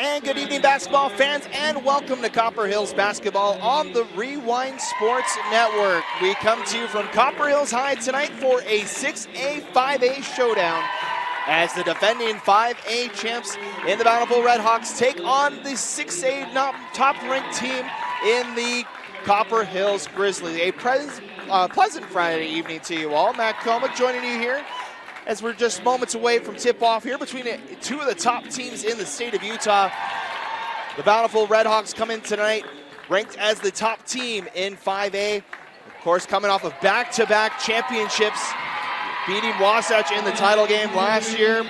and good evening, basketball fans, and welcome to Copper Hills Basketball on the Rewind Sports Network. We come to you from Copper Hills High tonight for a 6A, 5A showdown as the defending 5A champs in the Bountiful Redhawks take on the 6A top-ranked team in the Copper Hills Grizzlies. A pleasant Friday evening to you all. Matt Comic joining you here as we're just moments away from tip-off here between two of the top teams in the state of Utah. The Bountiful Redhawks come in tonight ranked as the top team in 5A. Of course, coming off of back-to-back championships, beating Wasatch in the title game last year,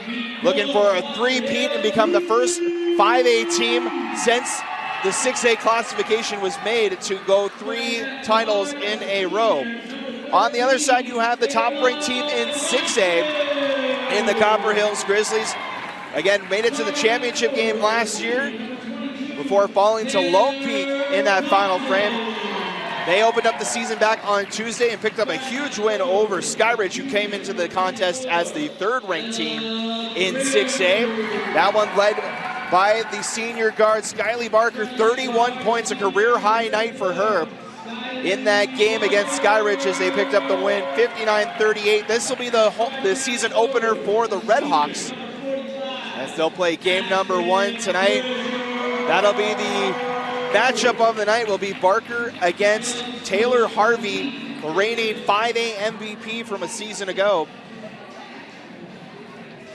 looking for a three-peat and become the first 5A team since the 6A classification was made to go 3 titles in a row. On the other side, you have the top-ranked team in 6A in the Copper Hills Grizzlies. Again, made it to the championship game last year before falling to Lone Peak in that final frame. They opened up the season back on Tuesday and picked up a huge win over Skyridge, who came into the contest as the third-ranked team in 6A. That one led by the senior guard, Skyly Barker, 31 points, a career-high night for her in that game against Skyridge as they picked up the win, 59-38. This will be the season opener for the Redhawks as they'll play game number 1 tonight. That'll be the matchup of the night. Will be Barker against Taylor Harvey, the reigning 5A MVP from a season ago.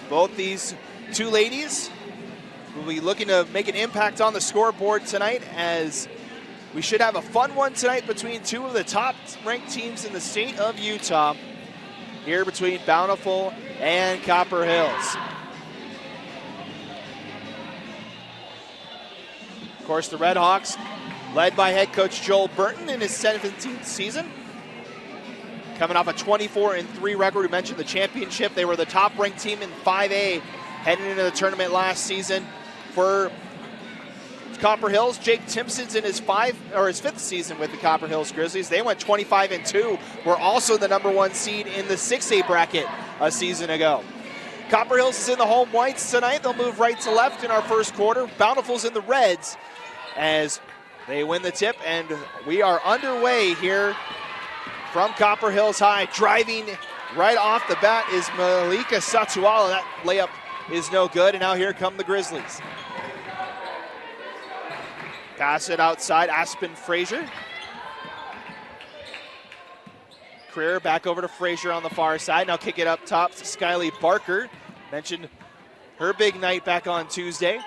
Both these two ladies will be looking to make an impact on the scoreboard tonight, as we should have a fun one tonight between two of the top-ranked teams in the state of Utah, here between Bountiful and Copper Hills. Of course, the Redhawks, led by head coach Joel Burton in his 17th season, coming off a 24-3 record. We mentioned the championship. They were the top-ranked team in 5A heading into the tournament last season. For Copper Hills, Jake Timpson's in his 5th season with the Copper Hills Grizzlies. They went 25-2. Were also the number 1 seed in the 6A bracket a season ago. Copper Hills is in the home whites tonight. They'll move right to left in our first quarter. Bountiful's in the reds as they win the tip, and we are underway here from Copper Hills High. Driving right off the bat is Malika Satuala. That layup is no good, and now here come the Grizzlies. Pass it outside, Aspen Frazier. Creer back over to Frazier on the far side. Now kick it up top to Skyly Barker. Mentioned her big night back on Tuesday.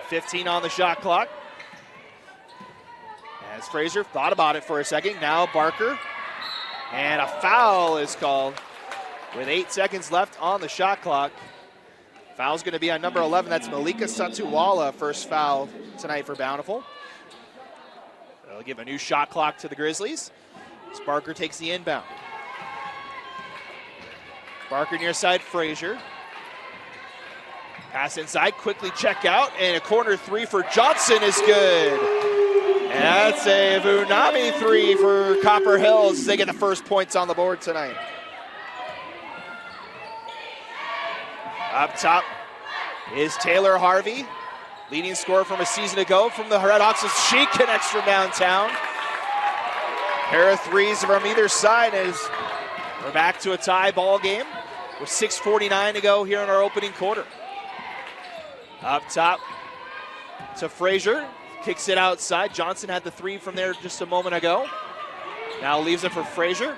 15 on the shot clock. As Frazier thought about it for a second. Now Barker. And a foul is called with 8 seconds left on the shot clock. Foul's going to be on number 11. That's Malika Satuwala, first foul tonight for Bountiful. They'll give a new shot clock to the Grizzlies. As Barker takes the inbound. Barker near side, Frazier. Pass inside, quickly check out, and a corner 3 for Johnson is good. And that's a Vunami 3 for Copper Hills. They get the first points on the board tonight. Up top is Taylor Harvey, leading scorer from a season ago from the Redhawks, as she connects from downtown. Pair of threes from either side as we're back to a tie ball game with 6:49 to go here in our opening quarter. Up top to Frazier, kicks it outside. Johnson had the 3 from there just a moment ago. Now leaves it for Frazier.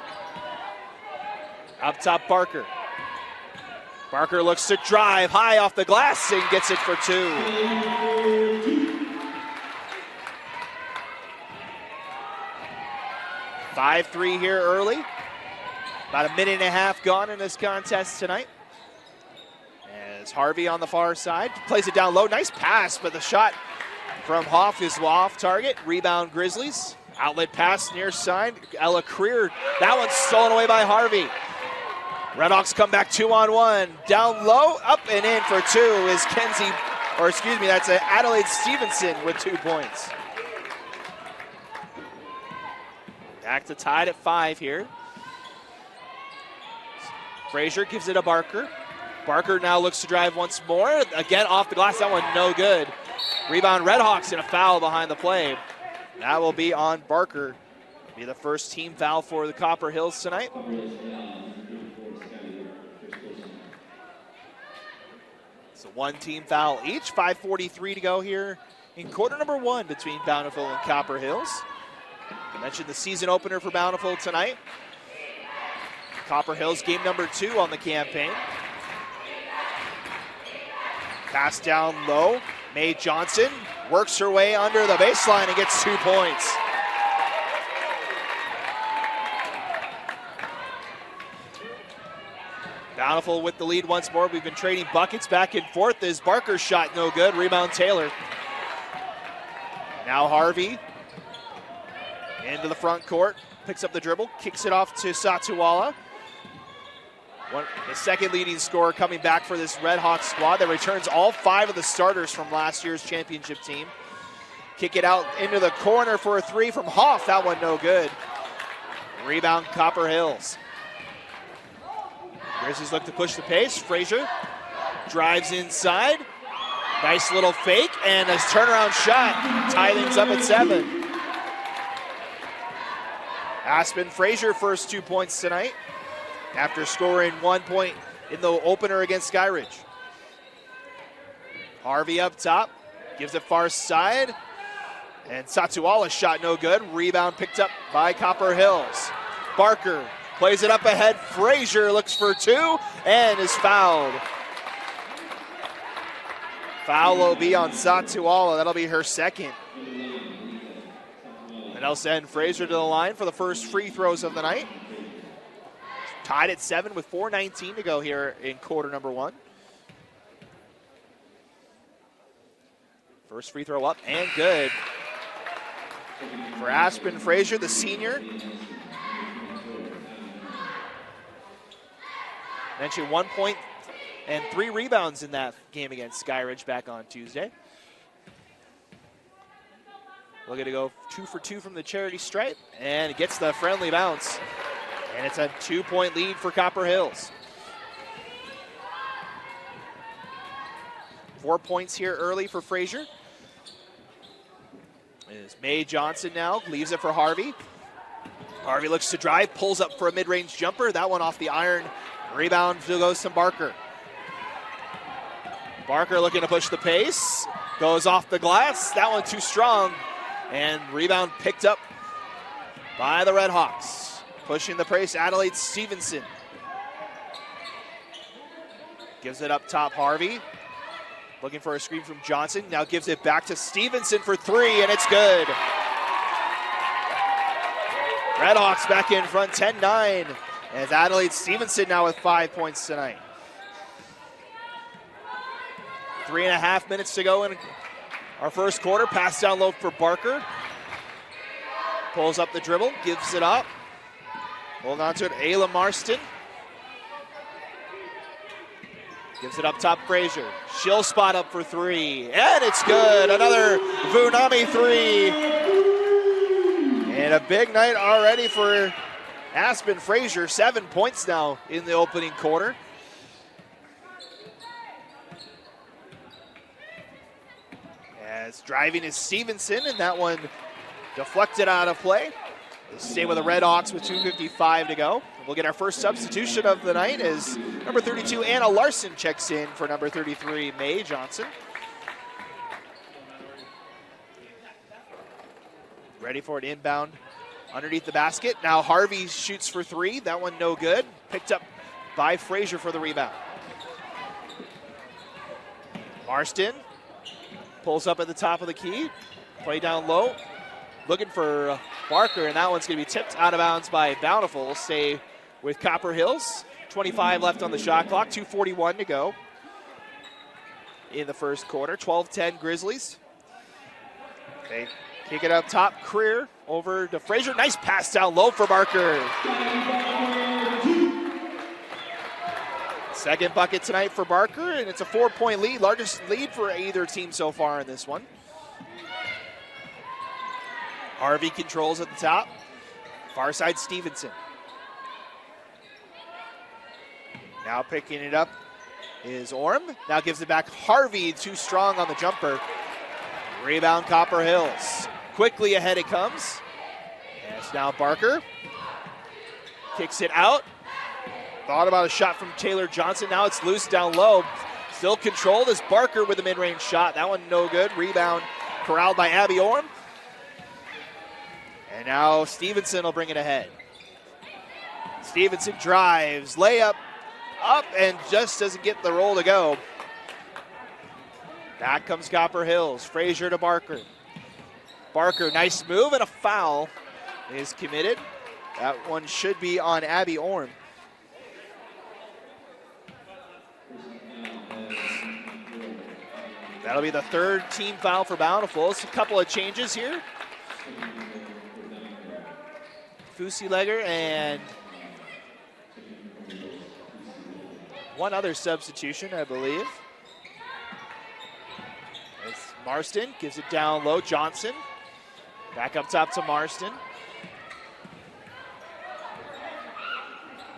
Up top, Barker. Barker looks to drive high off the glass and gets it for 2. (5-3) here early. About a minute and a half gone in this contest tonight. As Harvey on the far side plays it down low. Nice pass, but the shot from Hoff is off target. Rebound Grizzlies. Outlet pass near side. Ella Creer. That one's stolen away by Harvey. Redhawks come back 2-on-1. Down low, up and in for 2 is that's Adelaide Stevenson with 2 points. Back to tied at 5 here. Frazier gives it to Barker. Barker now looks to drive once more. Again, off the glass, that one no good. Rebound Redhawks, and a foul behind the play. That will be on Barker. It'll be the first team foul for the Copper Hills tonight. It's a one-team foul each. 5:43 to go here in quarter number 1 between Bountiful and Copper Hills. I mentioned the season opener for Bountiful tonight. Copper Hills game number 2 on the campaign. Pass down low. Mae Johnson works her way under the baseline and gets 2 points. Bountiful with the lead once more. We've been trading buckets back and forth as Barker's shot no good. Rebound Taylor. Now Harvey into the front court. Picks up the dribble. Kicks it off to Satuala. The second leading scorer coming back for this Redhawks squad that returns all 5 of the starters from last year's championship team. Kick it out into the corner for a 3 from Hoff. That one no good. Rebound Copper Hills. Grizzlies look to push the pace. Frazier drives inside. Nice little fake and a turnaround shot. Tie things up at 7. Aspen Frazier first 2 points tonight after scoring 1 point in the opener against Skyridge. Harvey up top, gives it far side, and Satuala's shot no good. Rebound picked up by Copper Hills. Barker plays it up ahead. Frazier looks for 2 and is fouled. Foul will be on Satuala. That'll be her second. And that'll send Frazier to the line for the first free throws of the night. Tied at 7 with 4:19 to go here in quarter number 1. First free throw up and good for Aspen Frazier, the senior. Mentioned 1 point and 3 rebounds in that game against Skyridge back on Tuesday. Looking to go 2 for 2 from the charity stripe, and it gets the friendly bounce. And it's a 2-point lead for Copper Hills. 4 points here early for Frazier. It's Mae Johnson now, leaves it for Harvey. Harvey looks to drive, pulls up for a mid-range jumper. That one off the iron. Rebound goes to Barker. Barker looking to push the pace. Goes off the glass. That one too strong. And rebound picked up by the Redhawks. Pushing the pace, Adelaide Stevenson. Gives it up top, Harvey. Looking for a screen from Johnson. Now gives it back to Stevenson for 3, and it's good. Redhawks back in front, 10-9. As Adelaide Stevenson now with 5 points tonight. 3.5 minutes to go in our first quarter. Pass down low for Barker. Pulls up the dribble, gives it up. Hold on to it, Ayla Marston. Gives it up top, Frazier. She'll spot up for 3, and it's good. Another Vunami 3. And a big night already for Aspen Frazier. 7 points now in the opening quarter. As driving is Stevenson, and that one deflected out of play. They stay with the Redhawks with 2:55 to go. We'll get our first substitution of the night as number 32, Anna Larson, checks in for number 33, Mae Johnson. Ready for an inbound underneath the basket. Now Harvey shoots for 3. That one no good. Picked up by Frazier for the rebound. Marston pulls up at the top of the key. Play down low. Looking for Barker, and that one's going to be tipped out of bounds by Bountiful. Stay with Copper Hills. 25 left on the shot clock, 2:41 to go in the first quarter. 12-10 Grizzlies. They kick it up top. Creer over to Frazier. Nice pass down low for Barker. Second bucket tonight for Barker, and it's a 4-point lead. Largest lead for either team so far in this one. Harvey controls at the top. Far side Stevenson. Now picking it up is Orm. Now gives it back. Harvey too strong on the jumper. Rebound Copper Hills. Quickly ahead it comes. And it's now Barker. Kicks it out. Thought about a shot from Taylor Johnson. Now it's loose down low. Still controlled as Barker with a mid-range shot. That one no good. Rebound corralled by Abby Orm. And now Stevenson will bring it ahead. Stevenson drives, layup, up, and just doesn't get the roll to go. Back comes Copper Hills. Frazier to Barker. Barker, nice move, and a foul is committed. That one should be on Abby Orm. That'll be the third team foul for Bountiful. It's a couple of changes here. Fusileger and one other substitution, I believe. It's Marston, gives it down low. Johnson, back up top to Marston.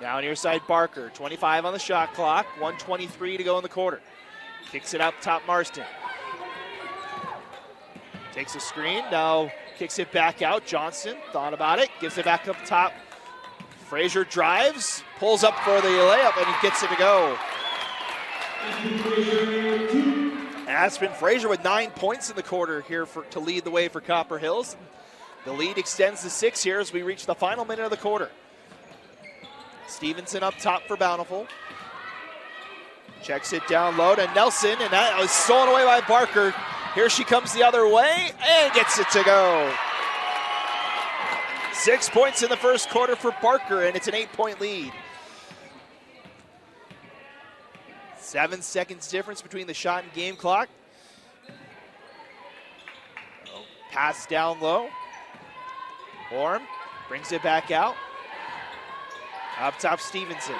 Now near side Barker, 25 on the shot clock, 1:23 to go in the quarter. Kicks it up top Marston. Takes a screen, now kicks it back out. Johnson thought about it, gives it back up top. Frazier drives, pulls up for the layup, and he gets it to go. Aspen Frazier with 9 points in the quarter here to lead the way for Copper Hills. The lead extends to 6 here as we reach the final minute of the quarter. Stevenson up top for Bountiful. Checks it down low to Nelson, and that was stolen away by Barker. Here she comes the other way and gets it to go. 6 points in the first quarter for Barker, and it's an 8-point lead. 7 seconds difference between the shot and game clock. Pass down low. Orm brings it back out. Up top, Stevenson.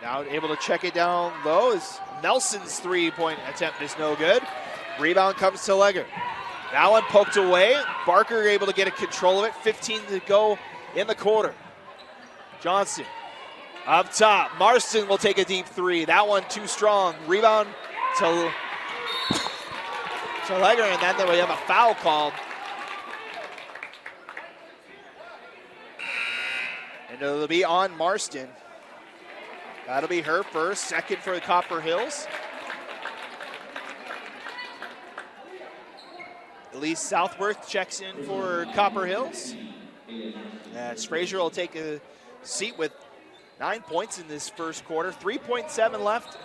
Now able to check it down low as Nelson's three-point attempt is no good. Rebound comes to Legger. That one poked away. Barker able to get a control of it. 15 to go in the quarter. Johnson up top. Marston will take a deep three. That one too strong. Rebound to Legger, and then we have a foul called. And it'll be on Marston. That'll be her first, second for the Copper Hills. Elise Southworth checks in for Copper Hills. As Frazier will take a seat with 9 points in this first quarter. 3.7 left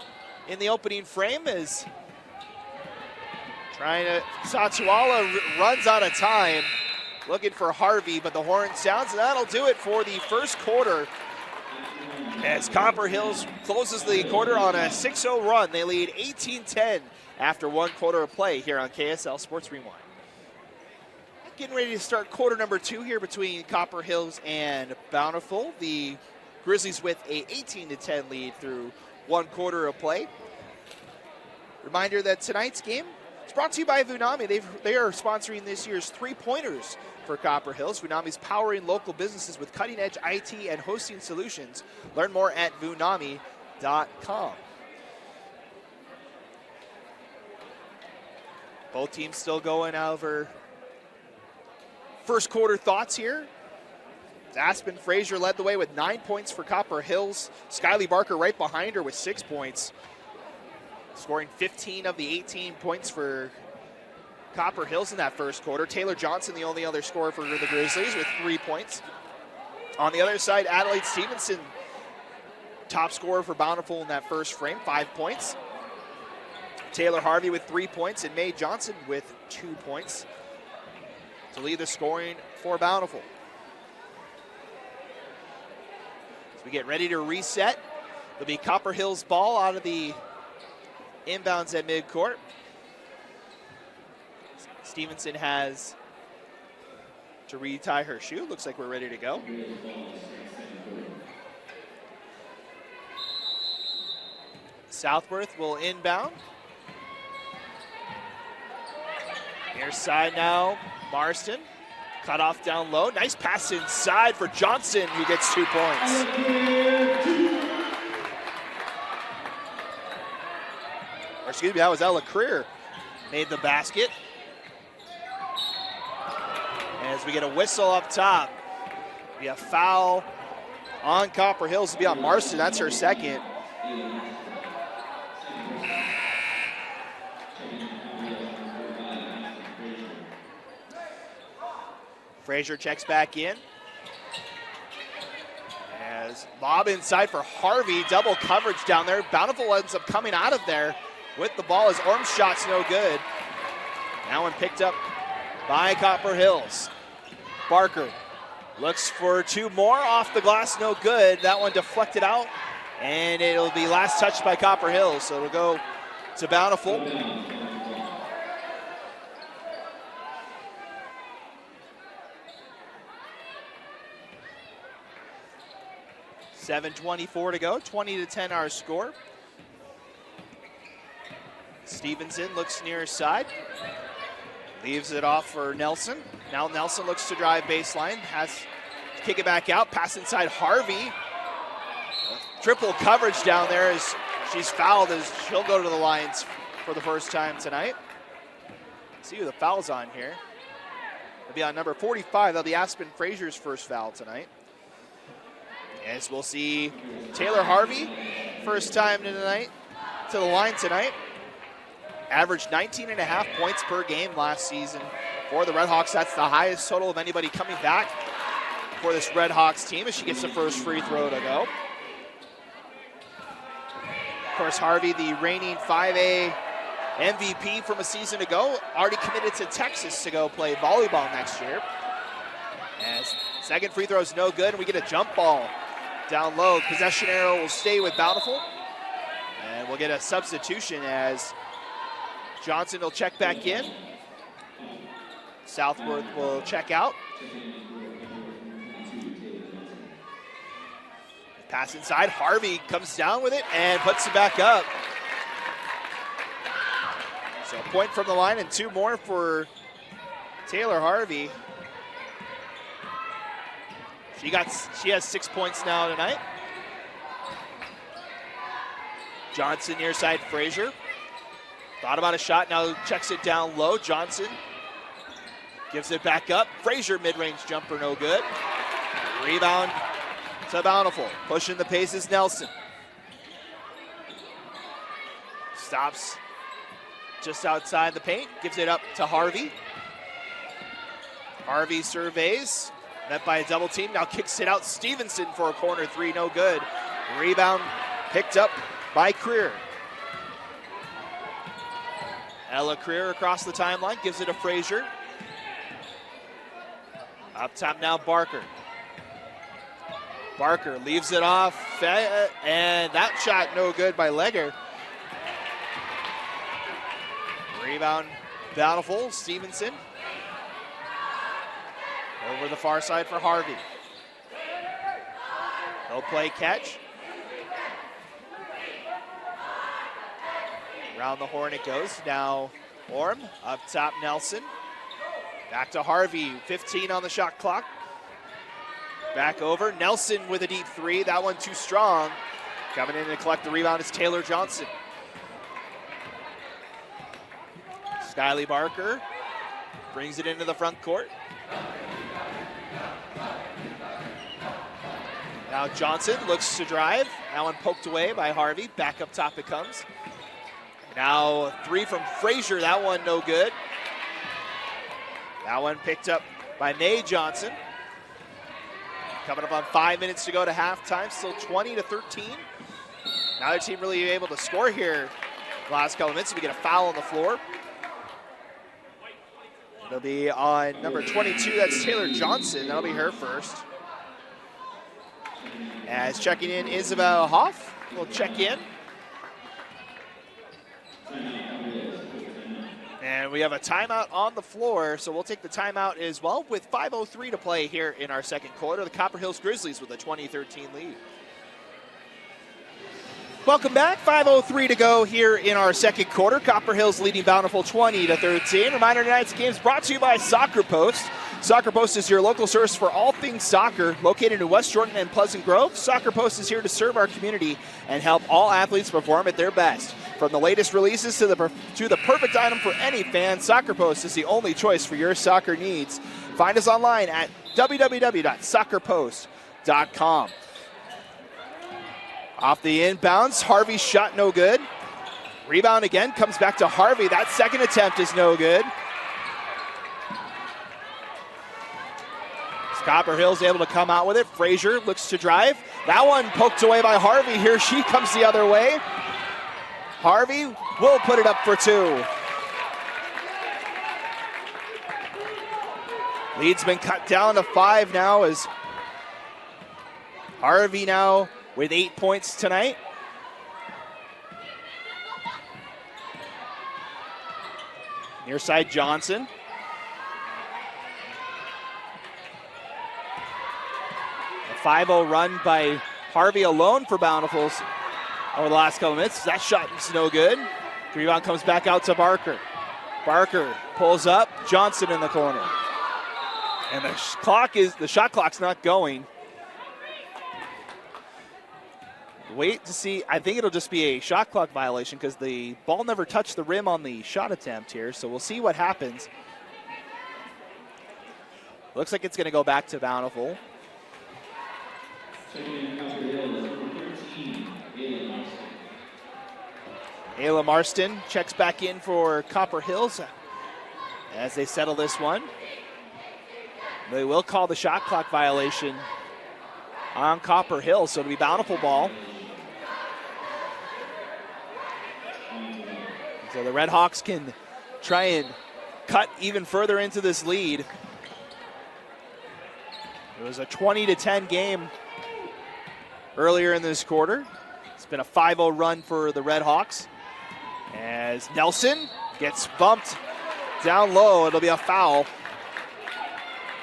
in the opening frame as Satsuala runs out of time. Looking for Harvey, but the horn sounds, and that'll do it for the first quarter. As Copper Hills closes the quarter on a 6-0 run. They lead 18-10 after one quarter of play here on KSL Sports Rewind. Getting ready to start quarter number 2 here between Copper Hills and Bountiful. The Grizzlies with a 18-10 lead through one quarter of play. Reminder that tonight's game is brought to you by Vunami. They are sponsoring this year's three-pointers for Copper Hills. Vunami's powering local businesses with cutting-edge IT and hosting solutions. Learn more at vunami.com. Both teams still going over first quarter thoughts here. Aspen Frazier led the way with 9 points for Copper Hills. Skyly Barker right behind her with 6 points. Scoring 15 of the 18 points for Copper Hills in that first quarter. Taylor Johnson, the only other scorer for the Grizzlies, with 3 points. On the other side, Adelaide Stevenson, top scorer for Bountiful in that first frame, 5 points. Taylor Harvey with 3 points, and Mae Johnson with 2 points to lead the scoring for Bountiful. As we get ready to reset, there'll be Copper Hills ball out of the inbounds at midcourt. Stevenson has to retie her shoe. Looks like we're ready to go. Southworth will inbound. Near side now, Marston. Cut off down low. Nice pass inside for Johnson, who gets 2 points. excuse me, that was Ella Creer, made the basket. As we get a whistle up top, be a foul on Copper Hills to be on Marston. That's her second. Frazier checks back in. As lob inside for Harvey, double coverage down there. Bountiful ends up coming out of there with the ball as Orm's shot's no good. That one picked up by Copper Hills. Barker looks for two more off the glass, no good. That one deflected out, and it'll be last touched by Copper Hills, so it'll go to Bountiful. .7:24 to go, 20-10 our score. Stevenson looks near side. Leaves it off for Nelson. Now Nelson looks to drive baseline. Has to kick it back out. Pass inside Harvey. Triple coverage down there as she's fouled as she'll go to the lines for the first time tonight. Let's see who the foul's on here. It'll be on number 45. That'll be Aspen Frazier's first foul tonight. As we'll see Taylor Harvey, first time tonight, to the line tonight. Averaged 19.5 points per game last season for the Redhawks. That's the highest total of anybody coming back for this Redhawks team as she gets the first free throw to go. Of course, Harvey, the reigning 5A MVP from a season ago, already committed to Texas to go play volleyball next year. As second free throw is no good, and we get a jump ball down low. Possession arrow will stay with Bountiful. And we'll get a substitution as Johnson will check back in. Southworth will check out. Pass inside. Harvey comes down with it and puts it back up. So a point from the line and two more for Taylor Harvey. She has 6 points now tonight. Johnson near side Frazier. Thought about a shot, now checks it down low. Johnson gives it back up. Frazier mid-range jumper, no good. Rebound to Bountiful. Pushing the pace is Nelson. Stops just outside the paint, gives it up to Harvey. Harvey surveys, met by a double team, now kicks it out. Stevenson for a corner three, no good. Rebound picked up by Creer. Ella Creer across the timeline, gives it to Frazier. Up top now, Barker. Barker leaves it off, and that shot no good by Legger. Rebound, Bountiful, Stevenson. Over the far side for Harvey. No play catch. Around the horn it goes. Now Orm, up top Nelson. Back to Harvey, 15 on the shot clock. Back over, Nelson with a deep three. That one too strong. Coming in to collect the rebound is Taylor Johnson. Skyly Barker brings it into the front court. Now Johnson looks to drive. That one poked away by Harvey. Back up top it comes. Now three from Frazier. That one no good. That one picked up by Mae Johnson. Coming up on 5 minutes to go to halftime. Still 20-13. Neither team really able to score here the last couple of minutes. We get a foul on the floor. It'll be on number 22. That's Taylor Johnson. That'll be her first. As checking in, Isabel Hoff will check in. And we have a timeout on the floor, so we'll take the timeout as well with 5:03 to play here in our second quarter. The Copper Hills Grizzlies with a 20-13 lead. Welcome back, 5:03 to go here in our second quarter. Copper Hills leading Bountiful 20-13. Reminder, tonight's game is brought to you by Soccer Post. Soccer Post is your local source for all things soccer, located in West Jordan and Pleasant Grove. Soccer Post is here to serve our community and help all athletes perform at their best. From the latest releases to the perfect item for any fan, Soccer Post is the only choice for your soccer needs. Find us online at www.soccerpost.com. Off the inbounds, Harvey's shot no good. Rebound again, comes back to Harvey. That second attempt is no good. Copper Hills able to come out with it. Frazier looks to drive. That one poked away by Harvey. Here she comes the other way. Harvey will put it up for 2. Lead's been cut down to 5 now as Harvey now with 8 points tonight. Near side Johnson. A 5-0 run by Harvey alone for Bountiful's over the last couple minutes. That shot is no good. The rebound comes back out to Barker. Barker pulls up. Johnson in the corner. And the shot clock's not going. Wait to see. I think it'll just be a shot clock violation because the ball never touched the rim on the shot attempt here. So we'll see what happens. Looks like it's going to go back to Bountiful. Ayla Marston checks back in for Copper Hills as they settle this one. They will call the shot clock violation on Copper Hills, so it'll be Bountiful ball. So the Redhawks can try and cut even further into this lead. It was a 20-10 game earlier in this quarter. It's been a 5-0 run for the Redhawks. As Nelson gets bumped down low, it'll be a foul.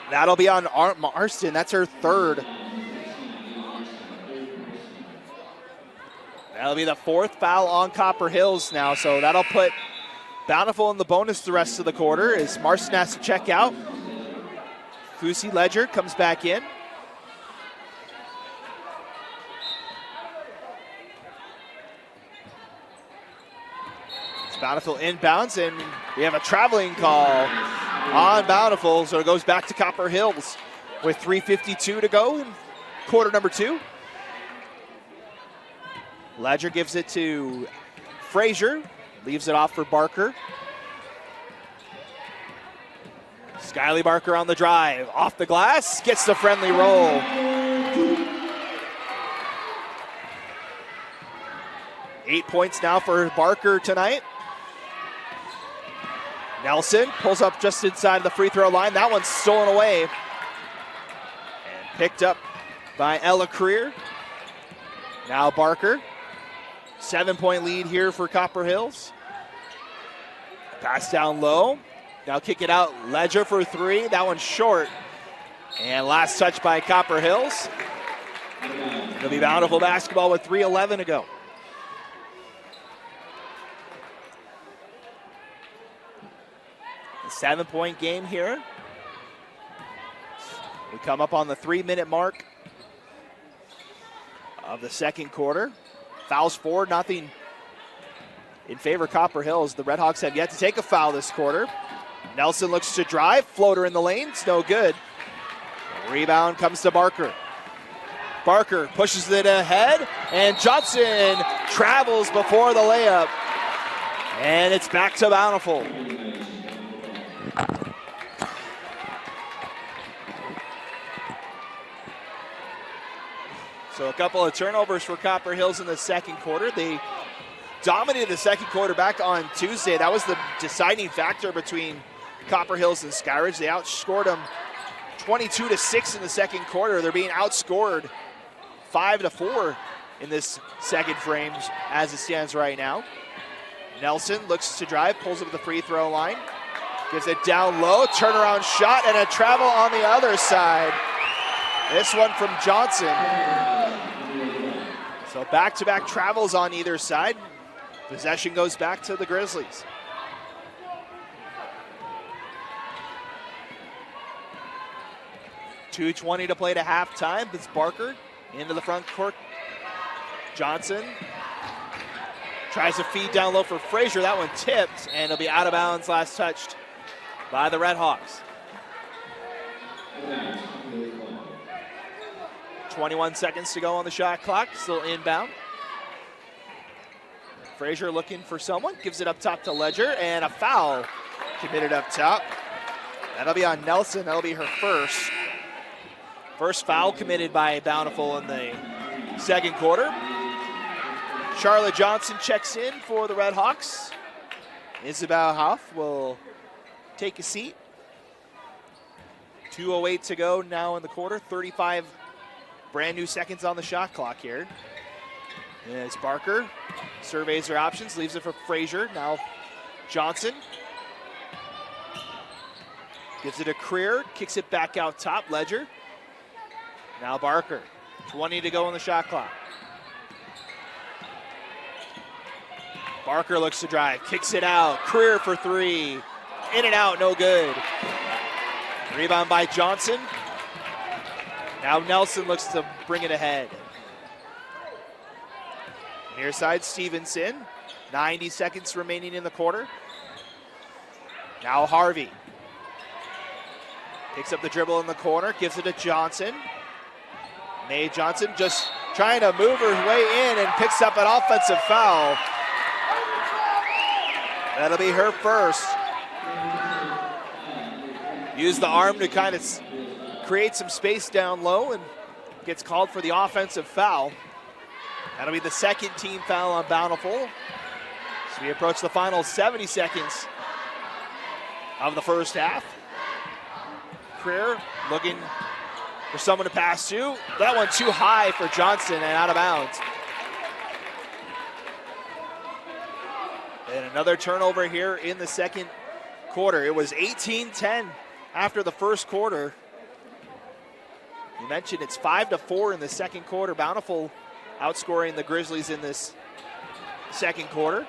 That'll be on Marston. That's her third. That'll be the 4th foul on Copper Hills now, so that'll put Bountiful in the bonus the rest of the quarter as Marston has to check out. Fusi Ledger comes back in. It's Bountiful inbounds, and we have a traveling call on Bountiful, so it goes back to Copper Hills with 3:52 to go in quarter number 2. Ledger gives it to Frazier, leaves it off for Barker. Skyly Barker on the drive, off the glass, gets the friendly roll. 8 points now for Barker tonight. Nelson pulls up just inside the free throw line. That one's stolen away and picked up by Ella Creer. Now Barker. 7-point lead here for Copper Hills. Pass down low. Now kick it out. Ledger for 3. That one's short. And last touch by Copper Hills. It'll be Bountiful basketball with 3:11 to go. A 7-point game here. We come up on the 3-minute mark of the second quarter. Fouls 4, nothing in favor of Copper Hills. The Redhawks have yet to take a foul this quarter. Nelson looks to drive, floater in the lane, it's no good. Rebound comes to Barker. Barker pushes it ahead, and Johnson travels before the layup. And it's back to Bountiful. So a couple of turnovers for Copper Hills in the second quarter. They dominated the second quarter back on Tuesday. That was the deciding factor between Copper Hills and Skyridge. They outscored them 22-6 in the second quarter. They're being outscored 5-4 in this second frame as it stands right now. Nelson looks to drive, pulls up at the free throw line, gives it down low, turnaround shot, and a travel on the other side. This one from Johnson. So back-to-back travels on either side. Possession goes back to the Grizzlies. .220 to play to halftime. It's Barker into the front court. Johnson Tries to feed down low for Frazier. That one tipped, and it'll be out of bounds, last touched by the Redhawks. 21 seconds to go on the shot clock, still inbound. Frazier looking for someone, gives it up top to Ledger, and a foul committed up top. That'll be on Nelson. That'll be her first. First foul committed by Bountiful in the second quarter. Charlotte Johnson checks in for the Redhawks. Isabel Huff will take a seat. 2:08 to go now in the quarter. 35 brand new seconds on the shot clock here. As Barker surveys her options, leaves it for Frazier. Now Johnson gives it a Creer, kicks it back out top. Ledger. Now Barker. 20 to go on the shot clock. Barker looks to drive, kicks it out. Creer for three. In and out, no good. Rebound by Johnson. Now Nelson looks to bring it ahead. Near side, Stevenson. 90 seconds remaining in the quarter. Now Harvey. Picks up the dribble in the corner, gives it to Johnson. Mae Johnson just trying to move her way in and picks up an offensive foul. That'll be her first. Use the arm to kind of create some space down low and gets called for the offensive foul. That'll be the second team foul on Bountiful. So we approach the final 70 seconds of the first half. Creer looking for someone to pass to. That one too high for Johnson and out of bounds. And another turnover here in the second quarter. It was 18-10 after the first quarter. You mentioned it's 5-4 in the second quarter. Bountiful outscoring the Grizzlies in this second quarter.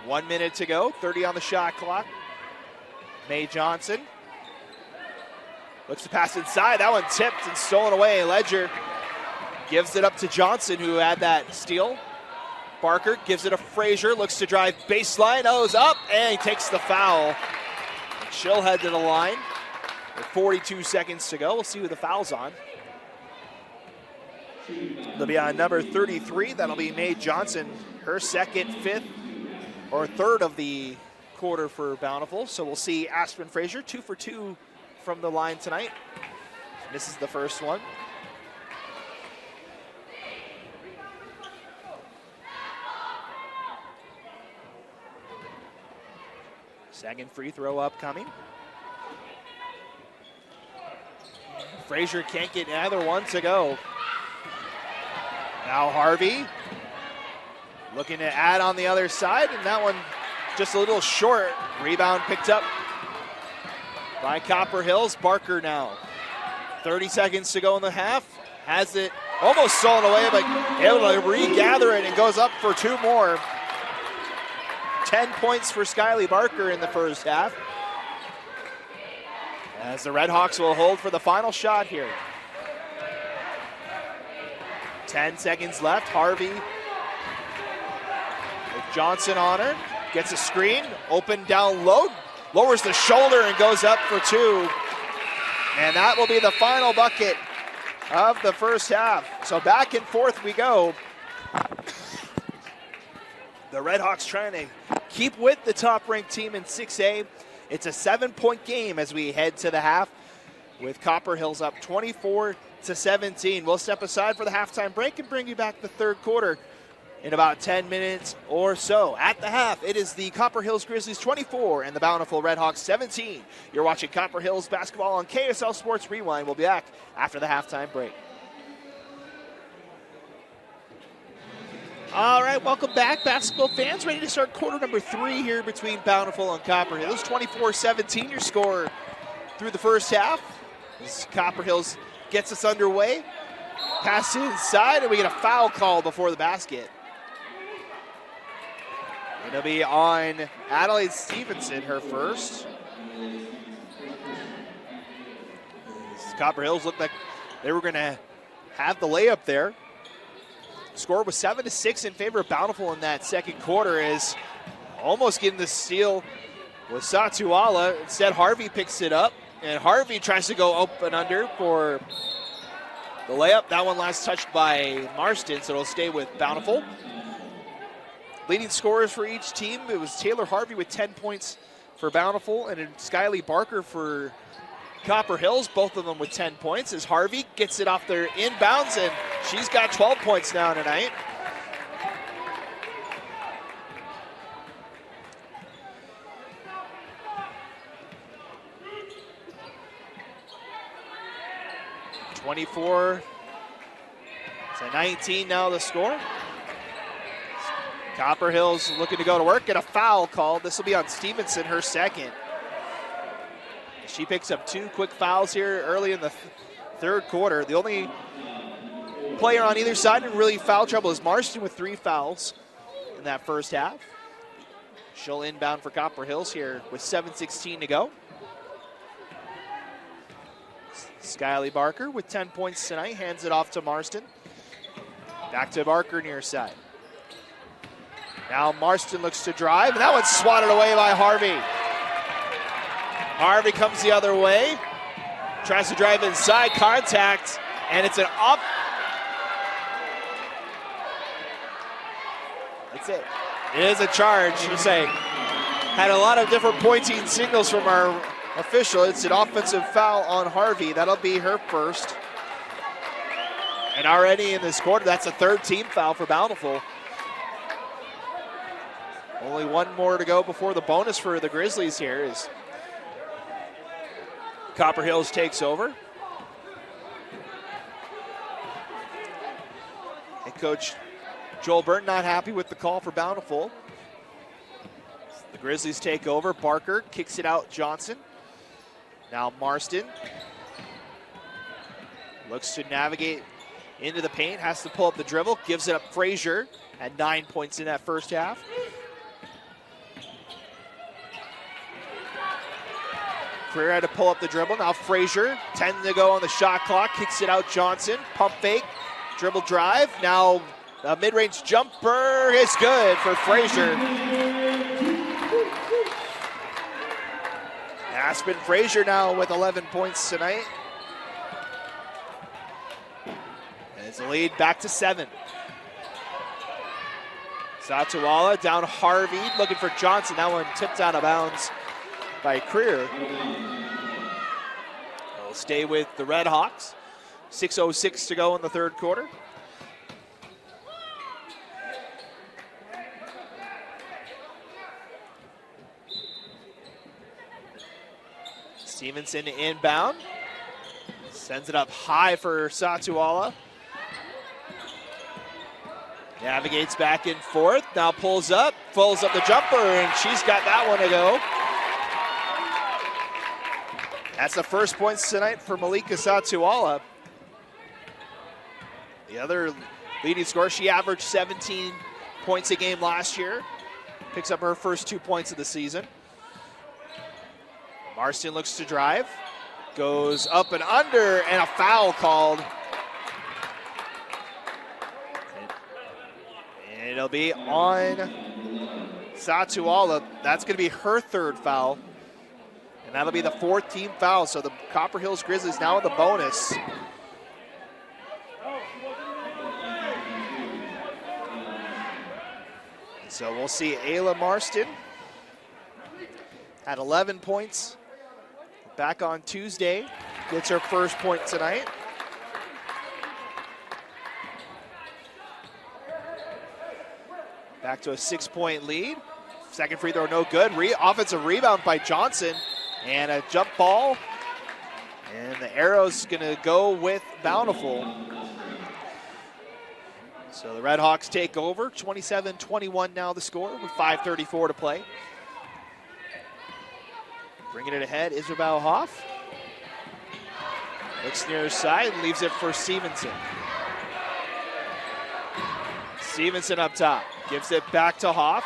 1 minute to go, 30 on the shot clock. Mae Johnson looks to pass inside. That one tipped and stolen away. Ledger gives it up to Johnson, who had that steal. Barker gives it to Frazier, looks to drive baseline, O's up, and he takes the foul. She'll head to the line with 42 seconds to go. We'll see who the foul's on. It'll be on number 33. That'll be Mae Johnson, her second, fifth, or third of the quarter for Bountiful. So we'll see Aspen Frazier, 2 for 2 from the line tonight. Misses the first one. Second free throw upcoming. Frazier can't get either one to go. Now Harvey looking to add on the other side, and that one just a little short. Rebound picked up by Copper Hills. Barker now. 30 seconds to go in the half. Has it almost stolen away, but able to regather it and goes up for two more. 10 points for Skyly Barker in the first half. As the Redhawks will hold for the final shot here. 10 seconds left. Harvey with Johnson on her. Gets a screen, open down low, lowers the shoulder and goes up for two. And that will be the final bucket of the first half. So back and forth we go. The Redhawks trying to keep with the top-ranked team in 6A. It's a 7-point game as we head to the half with Copper Hills up 24-17. We'll step aside for the halftime break and bring you back the third quarter in about 10 minutes or so. At the half, it is the Copper Hills Grizzlies 24 and the Bountiful Redhawks 17. You're watching Copper Hills basketball on KSL Sports Rewind. We'll be back after the halftime break. All right, welcome back, basketball fans. Ready to start quarter number 3 here between Bountiful and Copper Hills. 24-17 your score through the first half. As Copper Hills gets us underway. Pass inside, and we get a foul call before the basket. It'll be on Adelaide Stevenson, her first. Copper Hills looked like they were going to have the layup there. score was 7-6 in favor of Bountiful in that second quarter, is almost getting the steal with Satuala. Instead, Harvey picks it up, and Harvey tries to go up and under for the layup. That one last touched by Marston, so it'll stay with Bountiful. Leading scorers for each team, it was Taylor Harvey with 10 points for Bountiful, and Skyly Barker for Copper Hills, both of them with 10 points, as Harvey gets it off their inbounds, and she's got 12 points now tonight. (24-19) now the score. Copper Hills looking to go to work, and a foul called. This will be on Stevenson, her second. She picks up 2 quick fouls here early in the third quarter. The only player on either side in really foul trouble is Marston with 3 fouls in that first half. She'll inbound for Copper Hills here with 7:16 to go. Skyly Barker with 10 points tonight, hands it off to Marston. Back to Barker near side. Now Marston looks to drive, and that one's swatted away by Harvey. Harvey comes the other way, tries to drive inside, contact, and it's an up. That's it. It is a charge. You say, had a lot of different pointing signals from our official. It's an offensive foul on Harvey. That'll be her first. And already in this quarter, that's a 3rd team foul for Bountiful. Only one more to go before the bonus for the Grizzlies here is Copper Hills takes over. Head coach Joel Burton not happy with the call for Bountiful. The Grizzlies take over. Barker kicks it out, Johnson. Now Marston looks to navigate into the paint, has to pull up the dribble, gives it up Frazier at 9 points in that first half. Career had to pull up the dribble. Now Frazier, 10 to go on the shot clock, kicks it out Johnson, pump fake, dribble drive. Now a mid-range jumper is good for Frazier. Aspen Frazier now with 11 points tonight. And it's a lead back to 7. Satuala down Harvey, looking for Johnson. That one tipped out of bounds by Creer. We'll stay with the Redhawks. 6:06 to go in the third quarter. Stevenson inbound. Sends it up high for Satuala. Navigates back and forth. Now pulls up the jumper, and she's got that one to go. That's the first points tonight for Malika Satuala. The other leading scorer, she averaged 17 points a game last year. Picks up her first 2 points of the season. Marston looks to drive, goes up and under, and a foul called. And it'll be on Satuala. That's going to be her 3rd foul. And that'll be the 4th team foul. So the Copper Hills Grizzlies now with the bonus. So we'll see Ayla Marston at 11 points. Back on Tuesday, gets her first point tonight. Back to a 6-point lead. Second free throw, no good. Offensive rebound by Johnson, and a jump ball. And the arrow's gonna go with Bountiful. So the Redhawks take over, 27-21 now the score with 5:34 to play. Bringing it ahead, Isabel Hoff. Looks near side, leaves it for Stevenson. Stevenson up top, gives it back to Hoff.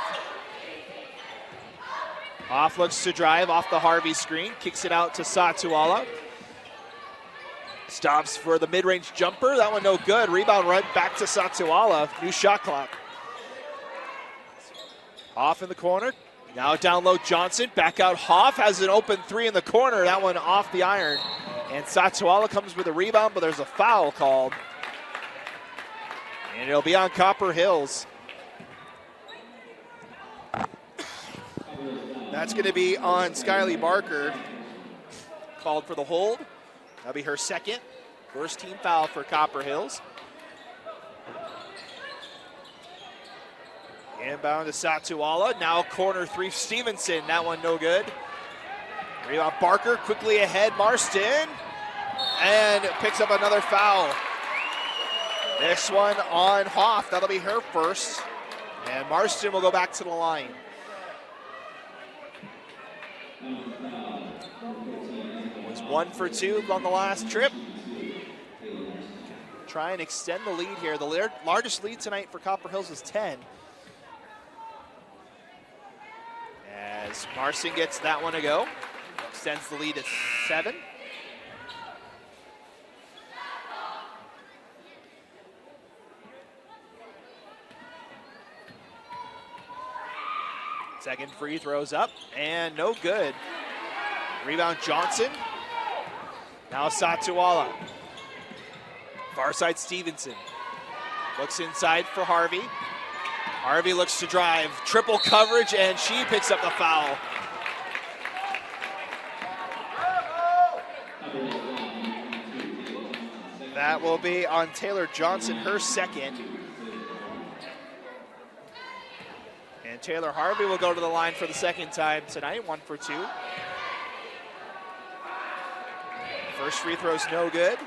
Hoff looks to drive off the Harvey screen, kicks it out to Satuala. Stops for the mid-range jumper. That one no good. Rebound right back to Satuala. New shot clock. Hoff in the corner. Now down low Johnson. Back out Hoff. Has an open three in the corner. That one off the iron. And Satuala comes with a rebound, but there's a foul called. And it'll be on Copper Hills. That's going to be on Skyly Barker. Called for the hold. That'll be her second. First team foul for Copper Hills. Inbound to Satuala. Now corner three, Stevenson. That one no good. Rebound Barker, quickly ahead, Marston. And picks up another foul. This one on Hoff. That'll be her first. And Marston will go back to the line. Was 1 for 2 on the last trip. Try and extend the lead here. The largest lead tonight for Copper Hills is 10. As Marston gets that one to go. Extends the lead to 7. Second free throw's up and no good. Rebound Johnson. Now Satuala. Far side Stevenson. Looks inside for Harvey. Harvey looks to drive. Triple coverage and she picks up the foul. That will be on Taylor Johnson, her second. And Taylor Harvey will go to the line for the second time tonight, 1 for 2. First free throw's no good.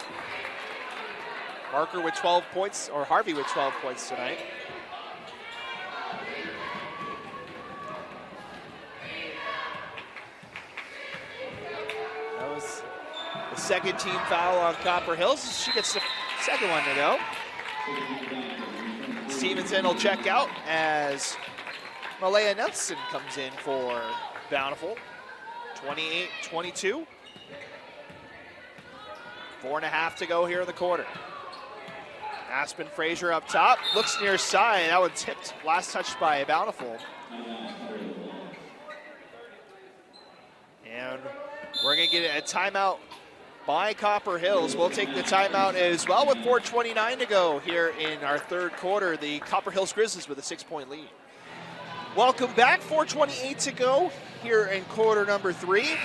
Barker with 12 points, or Harvey with 12 points tonight. That was the second team foul on Copper Hills. She gets the second one to go. Stevenson will check out as Malaya Nelson comes in for Bountiful. 28-22. 4.5 to go here in the quarter. Aspen Frazier up top, looks near side. That one tipped, last touched by Bountiful. And we're gonna get a timeout by Copper Hills. We'll take the timeout as well with 4:29 to go here in our third quarter. The Copper Hills Grizzlies with a 6-point lead. Welcome back, 4:28 to go here in quarter number 3.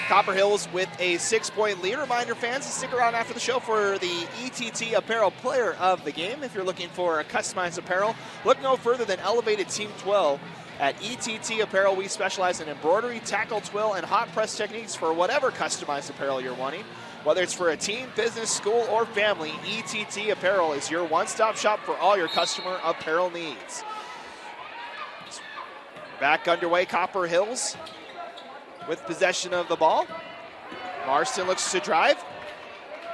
Copper Hills with a 6-point lead. Reminder fans to stick around after the show for the ETT Apparel Player of the Game. If you're looking for a customized apparel, look no further than Elevated Team 12. At ETT Apparel, we specialize in embroidery, tackle, twill, and hot press techniques for whatever customized apparel you're wanting. Whether it's for a team, business, school, or family, ETT Apparel is your one-stop shop for all your customer apparel needs. Back underway, Copper Hills with possession of the ball. Marston looks to drive.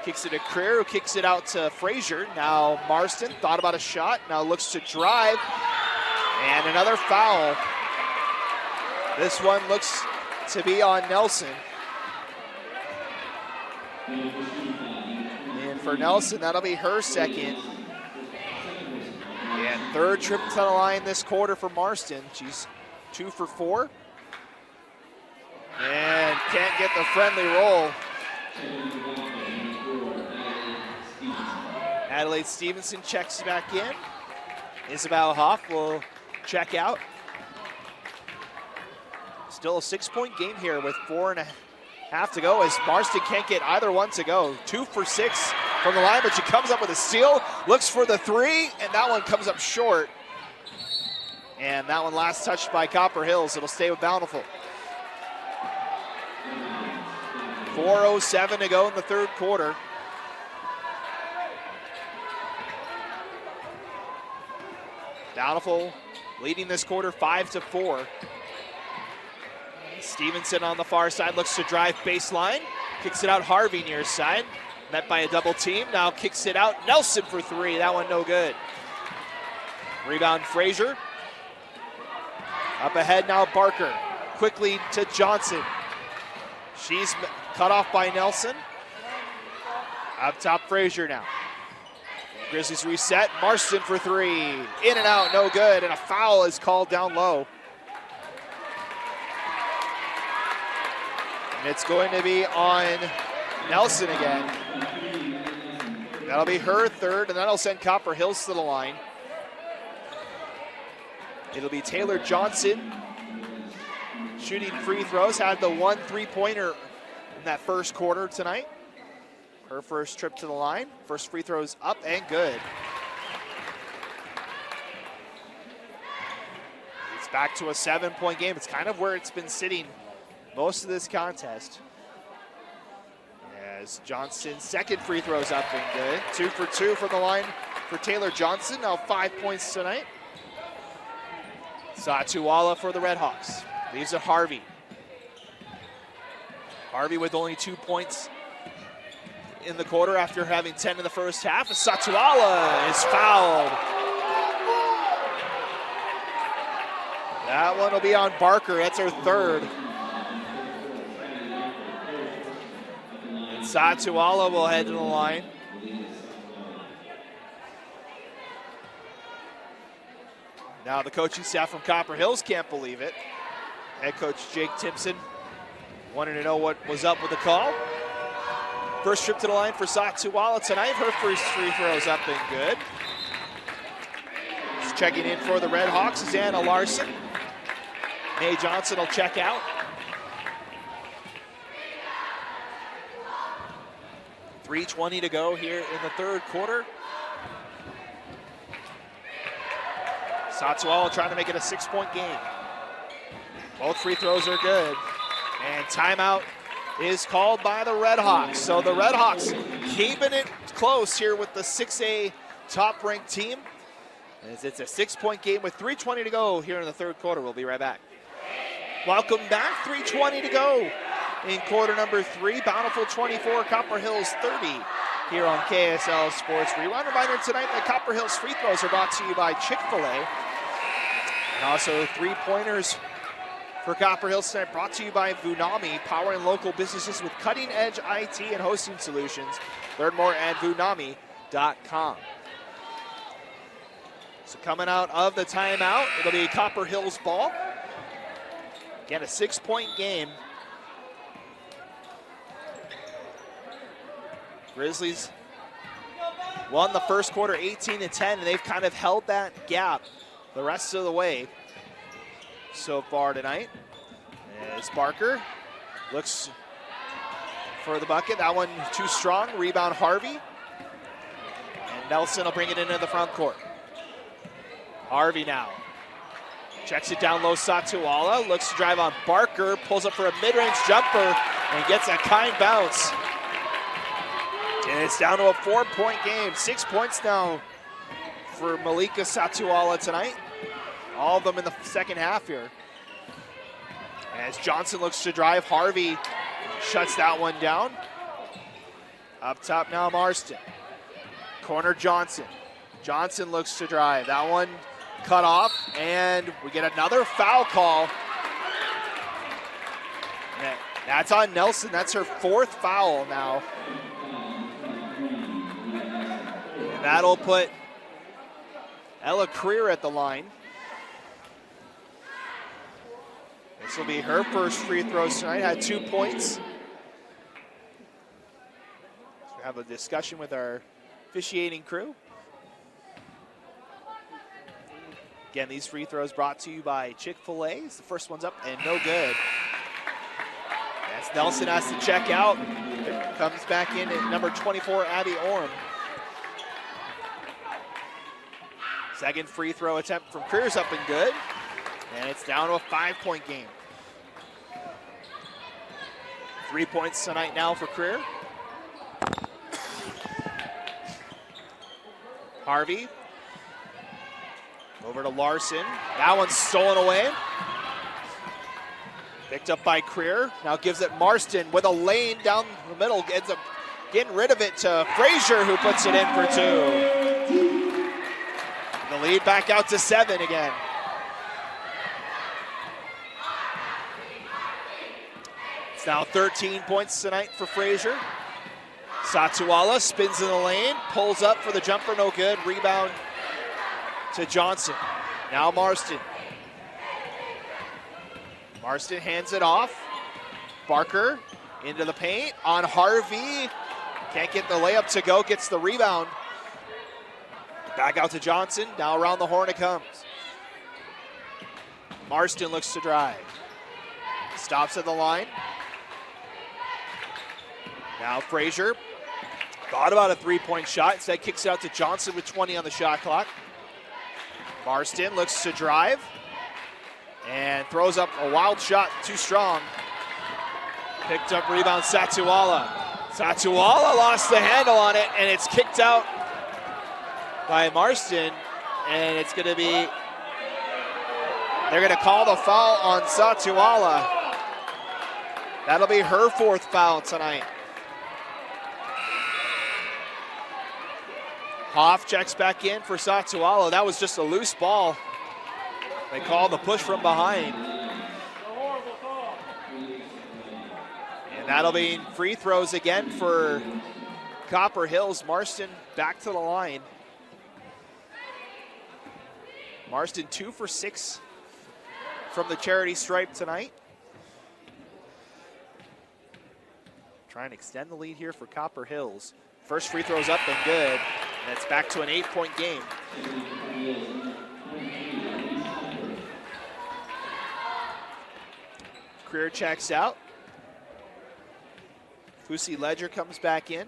Kicks it to Creer, who kicks it out to Frazier. Now Marston thought about a shot, now looks to drive. And another foul. This one looks to be on Nelson. And for Nelson, that'll be her second. And third trip to the line this quarter for Marston. She's 2 for 4. And can't get the friendly roll. Adelaide Stevenson checks back in. Isabel Hoff will check out. Still a 6-point game here with 4.5 to go as Marston can't get either one to go. 2 for 6 from the line, but she comes up with a steal, looks for the 3, and that one comes up short. And that one last touched by Copper Hills. It'll stay with Bountiful. 4:07 to go in the third quarter. Bountiful leading this quarter 5-4. Stevenson on the far side looks to drive baseline. Kicks it out Harvey near side. Met by a double team. Now kicks it out Nelson for 3. That one no good. Rebound Frazier. Up ahead now Barker. Quickly to Johnson. She's cut off by Nelson. Up top, Frazier now. Grizzlies reset. Marston for three. In and out, no good. And a foul is called down low. And it's going to be on Nelson again. That'll be her third, and that'll send Copper Hills to the line. It'll be Taylor Johnson shooting free throws. Had the 1 3-pointer in that first quarter tonight. Her first trip to the line. First free throws up and good. It's back to a 7-point game. It's kind of where it's been sitting most of this contest. As Johnson's second free throw's up and good. 2 for 2 from the line for Taylor Johnson. Now 5 points tonight. Satuala for the Redhawks. Leaves it Harvey. Harvey with only 2 points in the quarter after having 10 in the first half. Satuala is fouled. That one will be on Barker. That's her third. And Satuala will head to the line. Now the coaching staff from Copper Hills can't believe it. Head coach Jake Timpson wanted to know what was up with the call. First trip to the line for Satuala tonight. Her first free throw's up and good. Just checking in for the Redhawks is Anna Larson. Mae Johnson will check out. .320 to go here in the third quarter. Satuala trying to make it a 6-point game. Both free throws are good. And timeout is called by the Redhawks. So the Redhawks keeping it close here with the 6A top-ranked team. As it's a 6-point game with .320 to go here in the third quarter. We'll be right back. Welcome back. .320 to go in quarter number 3. Bountiful 24, Copper Hills 30 here on KSL Sports Rewind. Reminder tonight that Copper Hills free throws are brought to you by Chick-fil-A. And also 3-pointers for Copper Hills tonight brought to you by Vunami, powering local businesses with cutting-edge IT and hosting solutions. Learn more at vunami.com. So coming out of the timeout, it'll be Copper Hills ball. Again, a 6-point game. Grizzlies won the first quarter 18-10, and they've kind of held that gap the rest of the way so far tonight. As Barker looks for the bucket. That one too strong. Rebound Harvey. And Nelson will bring it into the front court. Harvey now. Checks it down low, Satuala. Looks to drive on Barker. Pulls up for a mid-range jumper and gets a kind bounce. And it's down to a 4-point game. 6 points now for Malika Satuala tonight. All of them in the second half here. As Johnson looks to drive, Harvey shuts that one down. Up top now, Marston. Corner Johnson. Johnson looks to drive. That one cut off, and we get another foul call. That's on Nelson. That's her 4th foul now. And that'll put Ella Creer at the line. This will be her first free throws tonight. Had 2 points. So we have a discussion with our officiating crew. Again, these free throws brought to you by Chick-fil-A. The first one's up and no good. As Nelson has to check out. Comes back in at number 24, Abby Orm. Second free throw attempt from Creer's up and good. And it's down to a 5-point game. 3 points tonight now for Creer. Harvey. Over to Larson. That one's stolen away. Picked up by Creer. Now gives it Marston with a lane down the middle. Ends up getting rid of it to Frazier, who puts it in for 2. The lead back out to 7 again. It's now 13 points tonight for Frazier. Satuala spins in the lane, pulls up for the jumper, no good. Rebound to Johnson. Now Marston. Marston hands it off. Barker into the paint on Harvey. Can't get the layup to go, gets the rebound. Back out to Johnson, now around the horn it comes. Marston looks to drive. Stops at the line. Now Frazier. Thought about a three-point shot, instead kicks it out to Johnson with 20 on the shot clock. Marston looks to drive and throws up a wild shot, too strong. Picked up rebound Satuala. Satuala lost the handle on it, and it's kicked out by Marston, and it's going to be, they're going to call the foul on Satuala. That'll be her fourth foul tonight. Hoff checks back in for Satuala. That was just a loose ball. They call the push from behind. And that'll be free throws again for Copper Hills. Marston back to the line. Marston 2 for 6 from the charity stripe tonight. Trying to extend the lead here for Copper Hills. First free throw's up and good. And it's back to an 8-point game. Greer checks out. Fusi Ledger comes back in.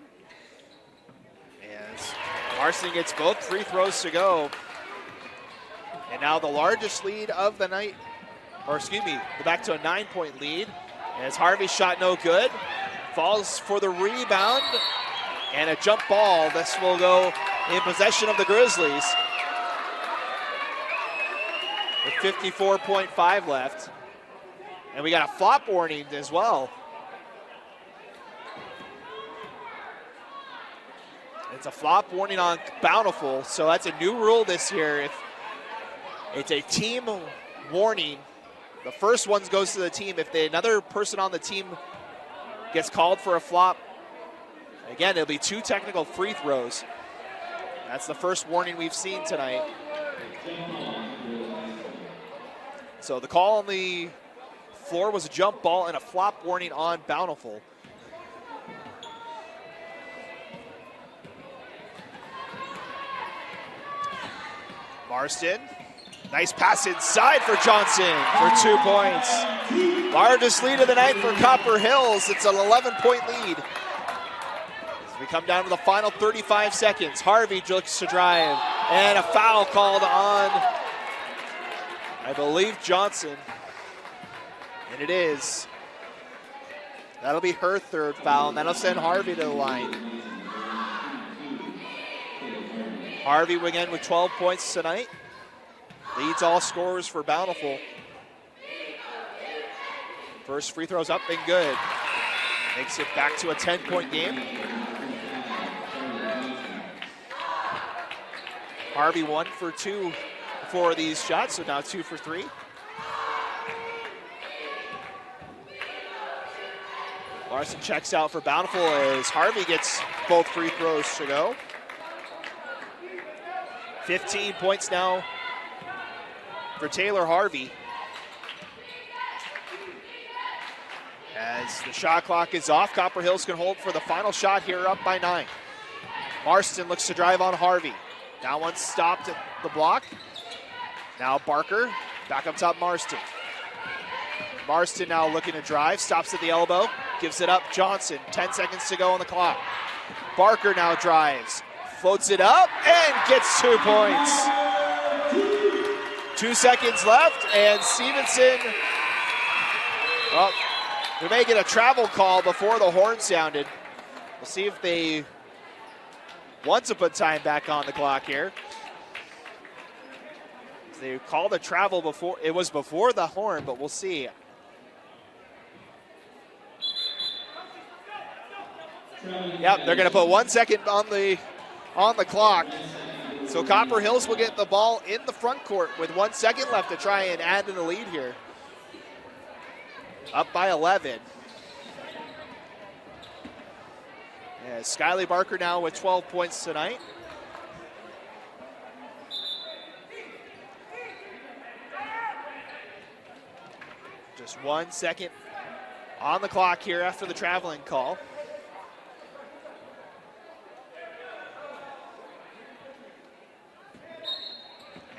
And Marston gets both free throws to go. And now the largest lead of the night, or excuse me, back to a 9-point lead. As Harvey's shot no good. Falls for the rebound. And a jump ball. This will go in possession of the Grizzlies. With 54.5 left. And we got a flop warning as well. It's a flop warning on Bountiful, so that's a new rule this year. If it's a team warning, the first one goes to the team. If another person on the team gets called for a flop, again, it'll be 2 technical free throws. That's the first warning we've seen tonight. So the call on the floor was a jump ball and a flop warning on Bountiful. Marston, nice pass inside for Johnson for 2 points. Largest lead of the night for Copper Hills. It's an 11-point lead. As we come down to the final 35 seconds, Harvey looks to drive, and a foul called on, I believe, Johnson. And it is. That'll be her third foul, and that'll send Harvey to the line. Harvey again with 12 points tonight. Leads all scorers for Bountiful. First free throw's up and good. Makes it back to a 10-point game. Harvey 1 for 2 for these shots, so now 2 for 3. Larson checks out for Bountiful as Harvey gets both free throws to go. 15 points now for Taylor Harvey. As the shot clock is off, Copper Hills can hold for the final shot here, up by 9. Marston looks to drive on Harvey. Now one stopped at the block. Now Barker, back up top Marston. Marston now looking to drive, stops at the elbow, gives it up Johnson, 10 seconds to go on the clock. Barker now drives, floats it up, and gets 2 points. 2 seconds left, and Stevenson, well, we may get a travel call before the horn sounded. We'll see if they want to put time back on the clock here. They called a travel before, it was before the horn, but we'll see. Yep, they're gonna put 1 second on the clock. So Copper Hills will get the ball in the front court with 1 second left to try and add to the lead here. Up by 11. As Skyly Barker now with 12 points tonight. Just 1 second on the clock here after the traveling call.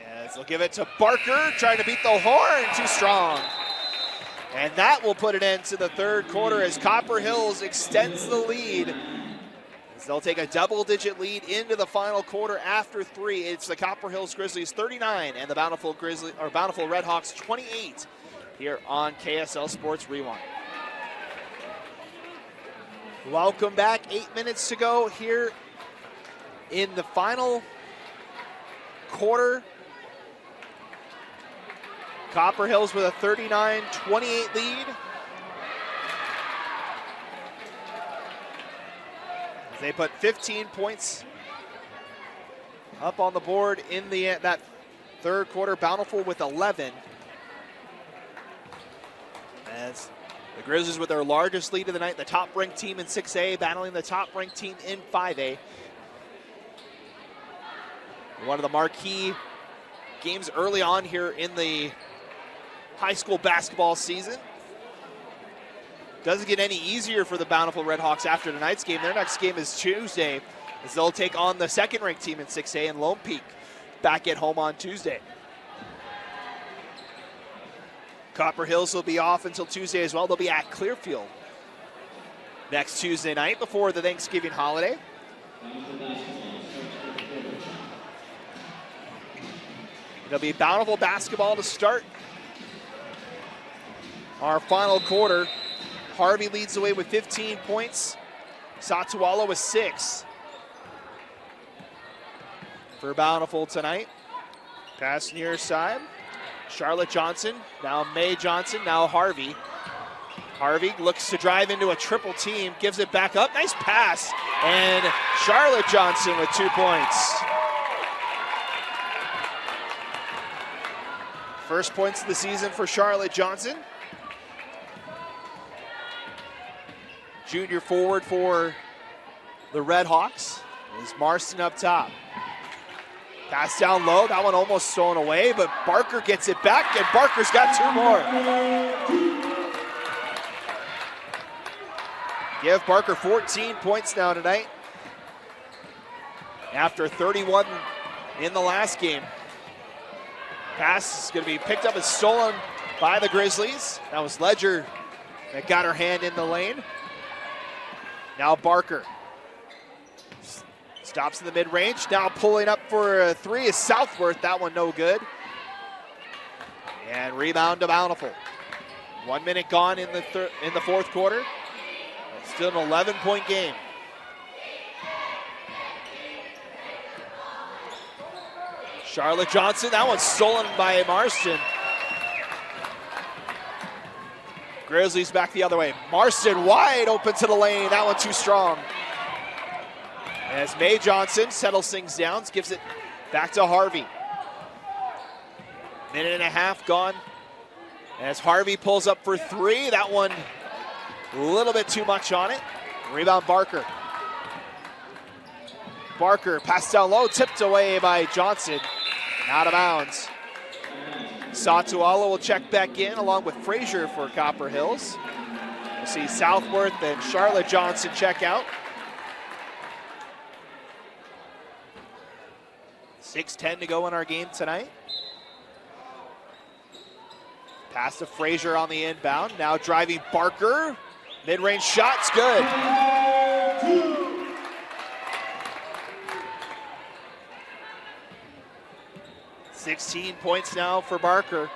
As they'll give it to Barker, trying to beat the horn, too strong. And that will put an end to the third quarter as Copper Hills extends the lead. As they'll take a double-digit lead into the final quarter after 3. It's the Copper Hills Grizzlies 39 and the Bountiful Redhawks 28 here on KSL Sports Rewind. Welcome back. 8 minutes to go here in the final quarter. Copper Hills with a 39-28 lead. As they put 15 points up on the board in that third quarter. Bountiful with 11. As the Grizzlies with their largest lead of the night, the top-ranked team in 6A battling the top-ranked team in 5A. One of the marquee games early on here in the high school basketball season. Doesn't get any easier for the Bountiful Redhawks after tonight's game. Their next game is Tuesday, as they'll take on the second-ranked team in 6A in Lone Peak back at home on Tuesday. Copper Hills will be off until Tuesday as well. They'll be at Clearfield next Tuesday night before the Thanksgiving holiday. It'll be Bountiful basketball to start our final quarter. Harvey leads the way with 15 points. Satuala with 6 for Bountiful tonight. Pass near side. Charlotte Johnson, now May Johnson, now Harvey. Harvey looks to drive into a triple team, gives it back up. Nice pass. And Charlotte Johnson with 2 points. First points of the season for Charlotte Johnson. Junior forward for the Redhawks is Marston up top. Pass down low, that one almost stolen away, but Barker gets it back, and Barker's got 2 more. Give Barker 14 points now tonight, after 31 in the last game. Pass is going to be picked up and stolen by the Grizzlies. That was Ledger that got her hand in the lane. Now Barker stops in the mid-range. Now pulling up for a 3 is Southworth. That one no good. And rebound to Bountiful. 1 minute gone in the fourth quarter. Still an 11-point game. Charlotte Johnson, that one's stolen by Marston. Grizzlies back the other way. Marston wide open to the lane. That one too strong. As May Johnson settles things down, gives it back to Harvey. Minute and a half gone. As Harvey pulls up for 3. That one a little bit too much on it. Rebound Barker. Barker passed down low, tipped away by Johnson. Out of bounds. Satuala will check back in along with Frazier for Copper Hills. We'll see Southworth and Charlotte Johnson check out. 6:10 to go in our game tonight. Pass to Frazier on the inbound. Now driving Barker. Mid-range shot's good. 16 points now for Barker.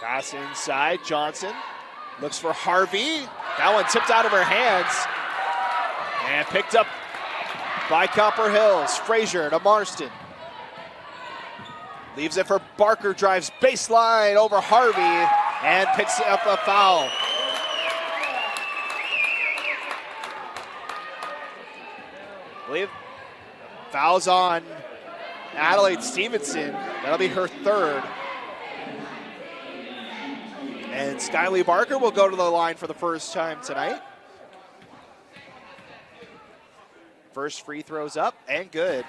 Pass inside, Johnson looks for Harvey. That one tipped out of her hands and picked up by Copper Hills. Frazier to Marston. Leaves it for Barker, drives baseline over Harvey and picks up a foul. I believe fouls on Adelaide Stevenson. That'll be her 3rd. And Skyly Barker will go to the line for the first time tonight. First free throw's up and good.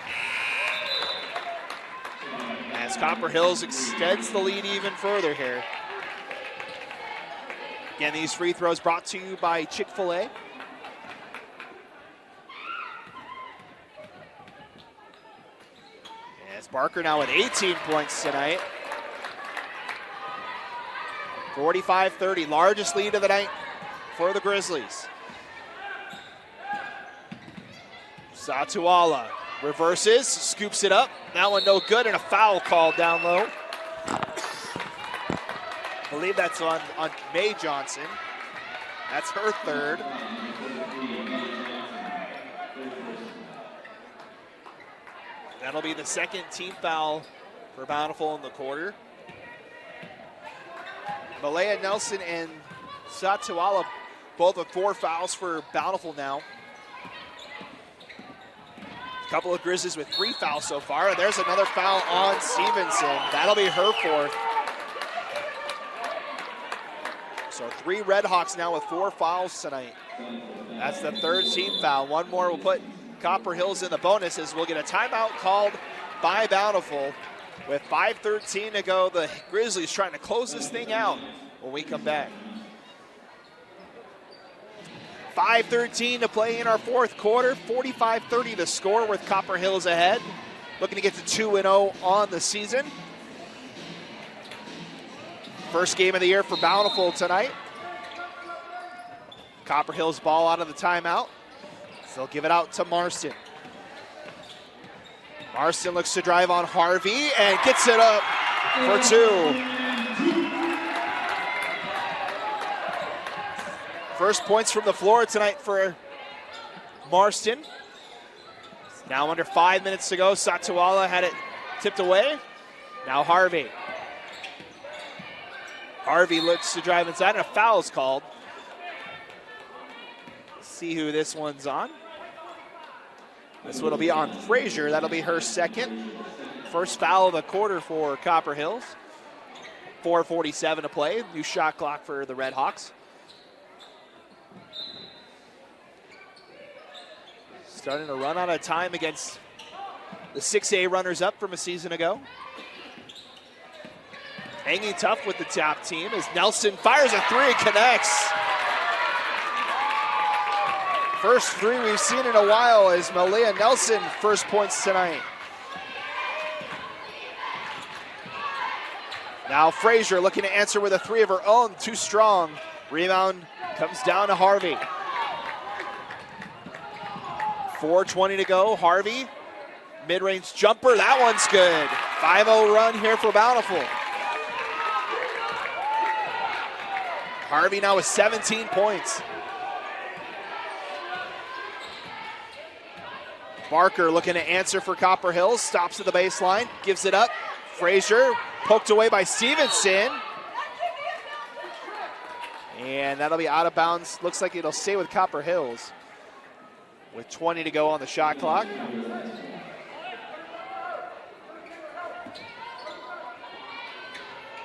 As Copper Hills extends the lead even further here. Again, these free throws brought to you by Chick-fil-A. As Barker now with 18 points tonight. 45-30, largest lead of the night for the Grizzlies. Satuala reverses, scoops it up. That one no good, and a foul called down low. I believe that's on Mae Johnson. That's her third. That'll be the second team foul for Bountiful in the quarter. Malaya Nelson and Satuala both with 4 fouls for Bountiful now. A couple of Grizzlies with 3 fouls so far. And there's another foul on Stevenson. That'll be her 4th. So 3 Redhawks now with 4 fouls tonight. That's the 3rd team foul. One more will put Copper Hills in the bonuses. We'll get a timeout called by Bountiful. With 5:13 to go, the Grizzlies trying to close this thing out when we come back. 5:13 to play in our 4th quarter. 45-30 the score with Copper Hills ahead. Looking to get to 2-0 on the season. First game of the year for Bountiful tonight. Copper Hills ball out of the timeout. So they'll give it out to Marston. Marston looks to drive on Harvey and gets it up for 2. First points from the floor tonight for Marston. Now under 5 minutes to go. Satuala had it tipped away. Now Harvey. Harvey looks to drive inside, and a foul is called. Let's see who this one's on. This one will be on Frazier. That'll be her 2nd. First foul of the quarter for Copper Hills. 4:47 to play. New shot clock for the Redhawks. Starting to run out of time against the 6A runners-up from a season ago. Hanging tough with the top team as Nelson fires a 3 and connects. First 3 we've seen in a while as Malaya Nelson first points tonight. Now Frazier looking to answer with a 3 of her own, too strong. Rebound comes down to Harvey. 4:20 to go, Harvey. Mid-range jumper, that one's good. 5-0 run here for Bountiful. Harvey now with 17 points. Barker looking to answer for Copper Hills, stops at the baseline, gives it up. Frazier poked away by Stevenson. And that'll be out of bounds. Looks like it'll stay with Copper Hills with 20 to go on the shot clock.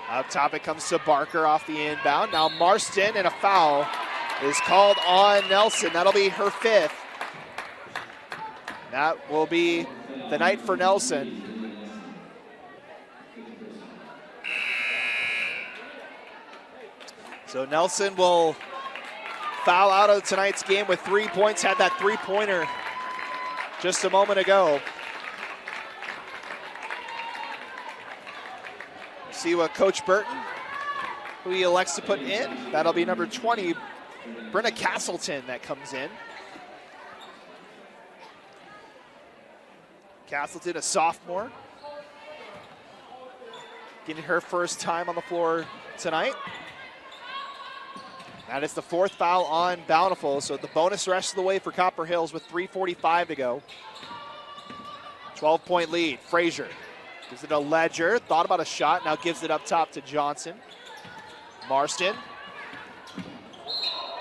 Up top it comes to Barker off the inbound. Now Marston, and a foul is called on Nelson. That'll be her 5th. That will be the night for Nelson. So Nelson will foul out of tonight's game with 3 points. Had that 3-pointer just a moment ago. See what Coach Burton, who he elects to put in. That'll be number 20, Brenna Castleton, that comes in. Castleton, a sophomore, getting her first time on the floor tonight. That is the 4th foul on Bountiful, so the bonus rest of the way for Copper Hills with 3:45 to go. 12-point lead, Frazier. Gives it to Ledger, thought about a shot, now gives it up top to Johnson. Marston.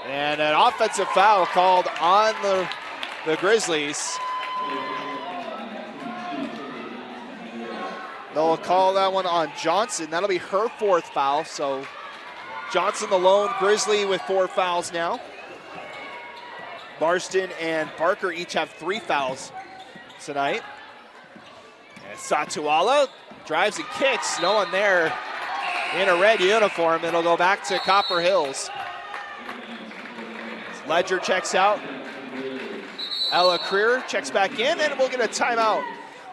And an offensive foul called on the Grizzlies. They'll call that one on Johnson. That'll be her 4th foul, so Johnson the lone Grizzly with 4 fouls now. Marston and Barker each have 3 fouls tonight. And Satuala drives and kicks. No one there in a red uniform. It'll go back to Copper Hills. Ledger checks out. Ella Creer checks back in, and we'll get a timeout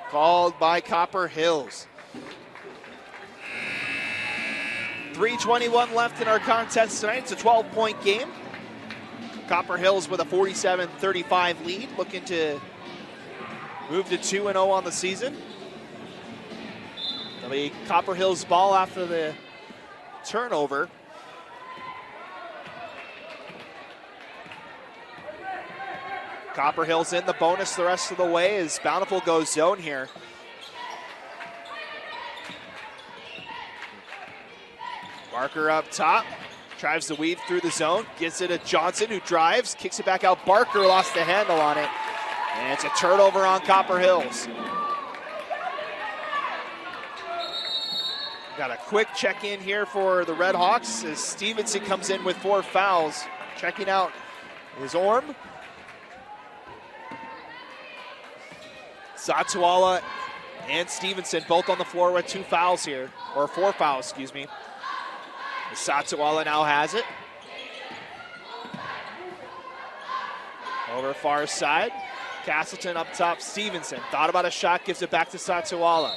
called by Copper Hills. 3:21 left in our contest tonight. It's a 12-point game. Copper Hills with a 47-35 lead, looking to move to 2-0 on the season. It'll be Copper Hills' ball after the turnover. Copper Hills in the bonus the rest of the way as Bountiful goes zone here. Barker up top, tries to weave through the zone, gets it to Johnson, who drives, kicks it back out. Barker lost the handle on it, and it's a turnover on Copper Hills. Got a quick check-in here for the Redhawks as Stevenson comes in with 4 fouls. Checking out his Orm. Satuala and Stevenson both on the floor with 2 fouls here, or 4 fouls, excuse me. Satuala now has it. Over far side. Castleton up top. Stevenson thought about a shot, gives it back to Satuala.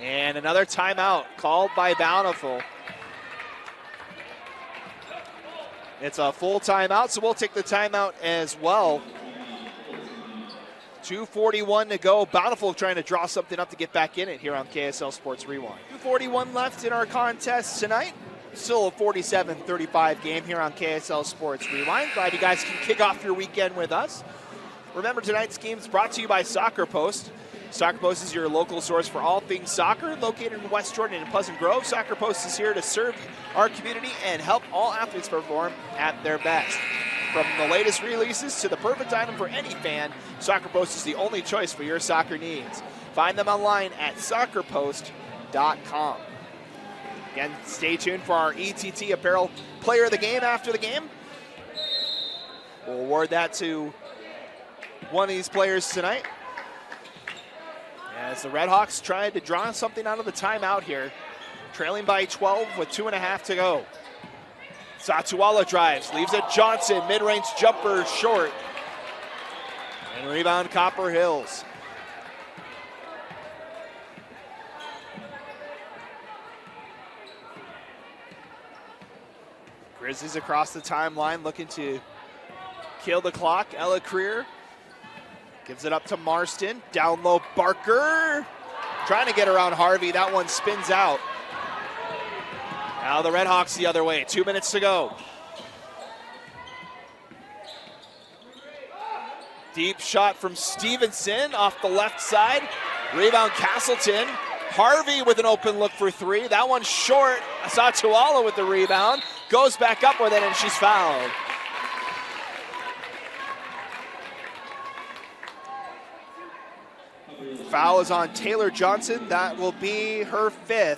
And another timeout called by Bountiful. It's a full timeout, so we'll take the timeout as well. 2:41 to go. Bountiful trying to draw something up to get back in it here on KSL Sports Rewind. 2:41 left in our contest tonight. Still a 47-35 game here on KSL Sports Rewind. Glad you guys can kick off your weekend with us. Remember, tonight's game is brought to you by Soccer Post. Soccer Post is your local source for all things soccer. Located in West Jordan and Pleasant Grove, Soccer Post is here to serve our community and help all athletes perform at their best. From the latest releases to the perfect item for any fan, Soccer Post is the only choice for your soccer needs. Find them online at soccerpost.com. Again, stay tuned for our ETT Apparel Player of the Game after the game. We'll award that to one of these players tonight. As the Redhawks tried to draw something out of the timeout here, trailing by 12 with 2.5 to go. Satuala drives, leaves it Johnson, mid-range jumper short. And rebound Copper Hills. Grizzlies across the timeline looking to kill the clock. Ella Creer gives it up to Marston. Down low, Barker. Trying to get around Harvey. That one spins out. Now the Redhawks the other way. 2 minutes to go. Deep shot from Stevenson off the left side. Rebound Castleton. Harvey with an open look for 3. That one's short. Satuala with the rebound. Goes back up with it, and she's fouled. Foul is on Taylor Johnson. That will be her 5th.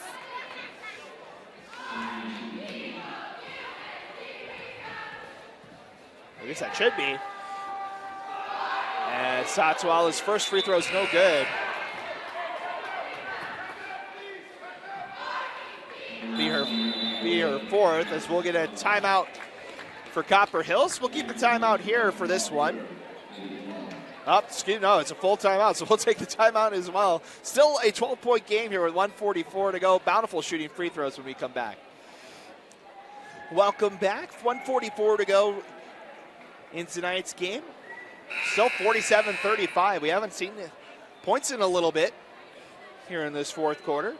At least that should be. And Satuala's first free throw is no good. Be her 4th, as we'll get a timeout for Copper Hills. We'll keep the timeout here for this one. No, it's a full timeout, so we'll take the timeout as well. Still a 12-point game here with 1:44 to go. Bountiful shooting free throws when we come back. Welcome back. 1:44 to go in tonight's game. Still 47-35. We haven't seen the points in a little bit here in this 4th quarter.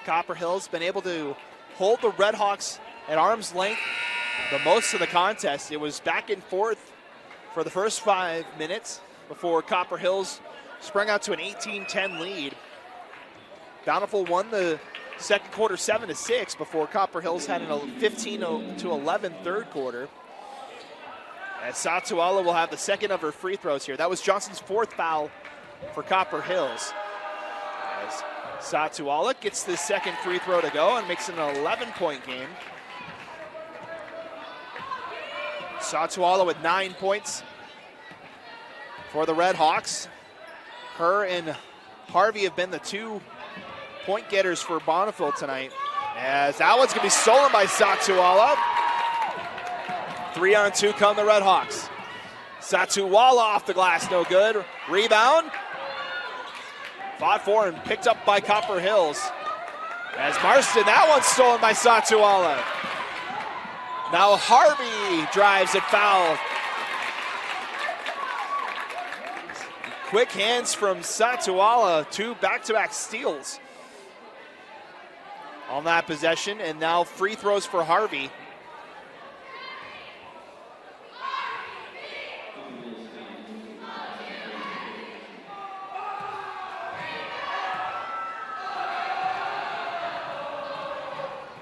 Copper Hills been able to hold the Redhawks at arm's length the most of the contest. It was back and forth for the first 5 minutes before Copper Hills sprung out to an 18-10 lead. Bountiful won the second quarter 7-6 before Copper Hills had a 15-11 third quarter. As Satuala will have the second of her free throws here. That was Johnson's 4th foul for Copper Hills. As Satuala gets the second free throw to go and makes it an 11-point game. Satuala with 9 points for the Redhawks. Her and Harvey have been the 2-point getters for Bountiful tonight. As that one's going to be stolen by Satuala. 3-on-2 come the Redhawks. Satuala off the glass, no good. Rebound. Fought for and picked up by Copper Hills. As Marston, that one's stolen by Satuala. Now Harvey drives it foul. Quick hands from Satuala, 2 back-to-back steals on that possession, and now free throws for Harvey.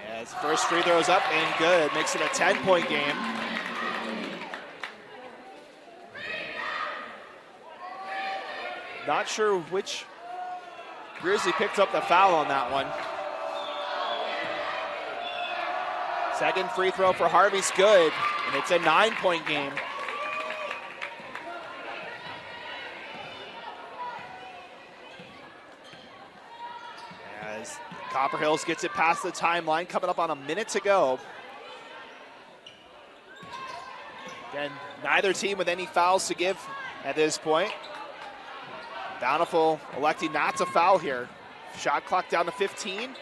As first free throw's up and good, makes it a 10-point game. Not sure which Grizzly picked up the foul on that one. Second free throw for Harvey's good, and it's a 9-point game. As Copper Hills gets it past the timeline, coming up on a minute to go. Again, neither team with any fouls to give at this point. Bountiful electing not to foul here. Shot clock down to 15.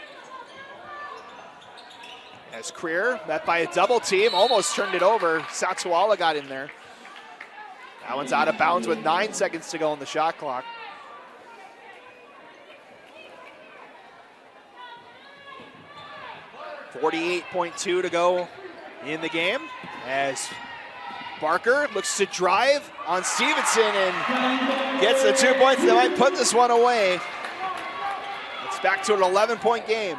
As Creer met by a double team, almost turned it over. Satuala got in there. That one's out of bounds with 9 seconds to go on the shot clock. .42 to go in the game as Barker looks to drive on Stevenson and gets the 2 points that might put this one away. It's back to an 11-point game.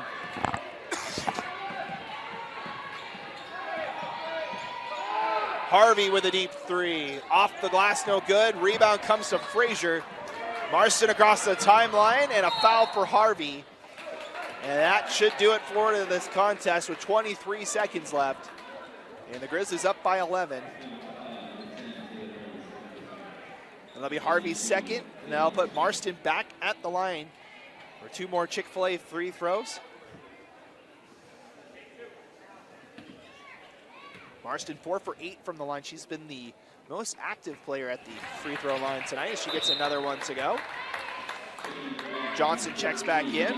Harvey with a deep 3. Off the glass, no good. Rebound comes to Frazier. Marston across the timeline and a foul for Harvey. And that should do it for this contest with 23 seconds left. And the Grizzlies up by 11. And that'll be Harvey's second. And that'll put Marston back at the line for 2 more Chick-fil-A free throws. Marston 4 for 8 from the line. She's been the most active player at the free throw line tonight as she gets another one to go. Johnson checks back in.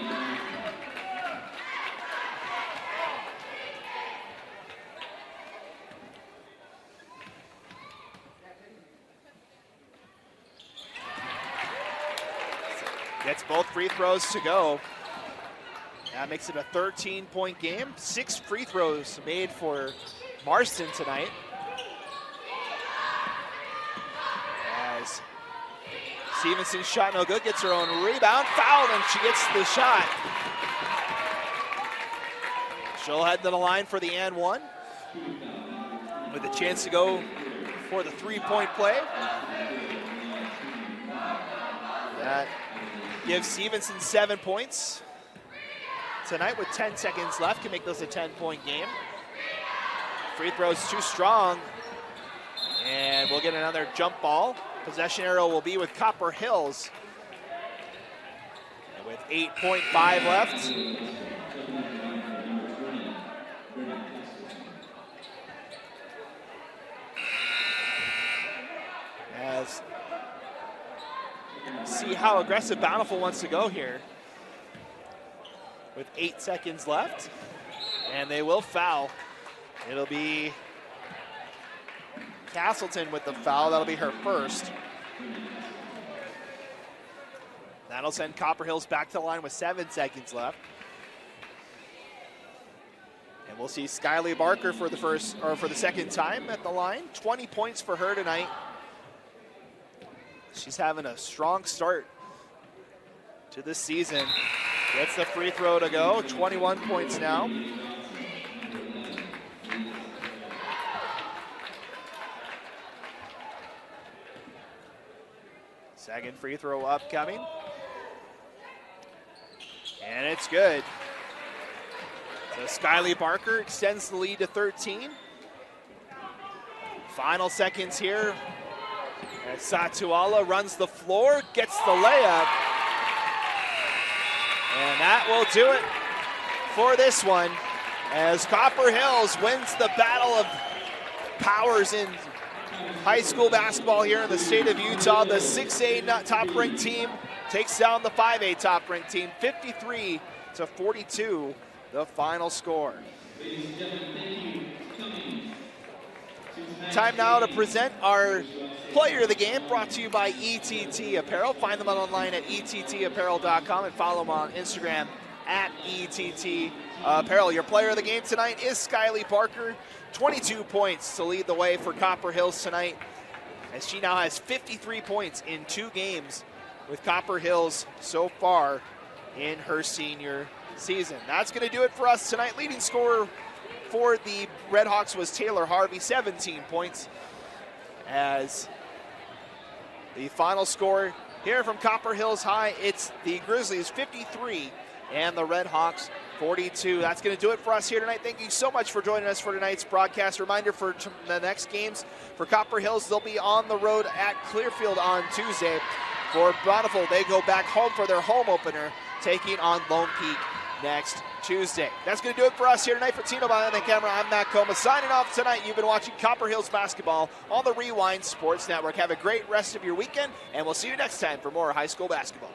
Gets both free throws to go. That makes it a 13-point game. 6 free throws made for Marston tonight. As Stevenson's shot no good, gets her own rebound, fouled, and she gets the shot. She'll head to the line for the and one with a chance to go for the 3-point play. That gives Stevenson 7 points tonight with 10 seconds left. Can make this a 10-point game. Free throw's too strong, and we'll get another jump ball. Possession arrow will be with Copper Hills. And with 8.5 left. As see how aggressive Bountiful wants to go here. With 8 seconds left, and they will foul. It'll be Castleton with the foul. That'll be her first. That'll send Copper Hills back to the line with 7 seconds left. And we'll see Skyly Barker for the second time at the line. 20 points for her tonight. She's having a strong start to this season. Gets the free throw to go. 21 points now. Second free throw upcoming. it's good. So Skyly Barker extends the lead to 13. Final seconds here. And Satuala runs the floor, gets the layup. And that will do it for this one, as Copper Hills wins the battle of powers in high school basketball here in the state of Utah. The 6A top-ranked team takes down the 5A top-ranked team, 53-42, the final score. Time now to present our player of the game, brought to you by ETT Apparel. Find them online at ettapparel.com and follow them on Instagram at ETT Apparel. Your player of the game tonight is Skyly Barker. 22 points to lead the way for Copper Hills tonight, as she now has 53 points in 2 games with Copper Hills so far in her senior season. That's going to do it for us tonight. Leading scorer for the Redhawks was Taylor Harvey, 17 points. As the final score here from Copper Hills High, it's the Grizzlies 53 and the Redhawks 42. That's going to do it for us here tonight. Thank you so much for joining us for tonight's broadcast. Reminder for the next games for Copper Hills, they'll be on the road at Clearfield on Tuesday. For Bountiful, they go back home for their home opener, taking on Lone Peak next Tuesday. That's going to do it for us here tonight. For Tino behind the camera, I'm Matt Coma, signing off tonight. You've been watching Copper Hills basketball on the Rewind Sports Network. Have a great rest of your weekend, and we'll see you next time for more high school basketball.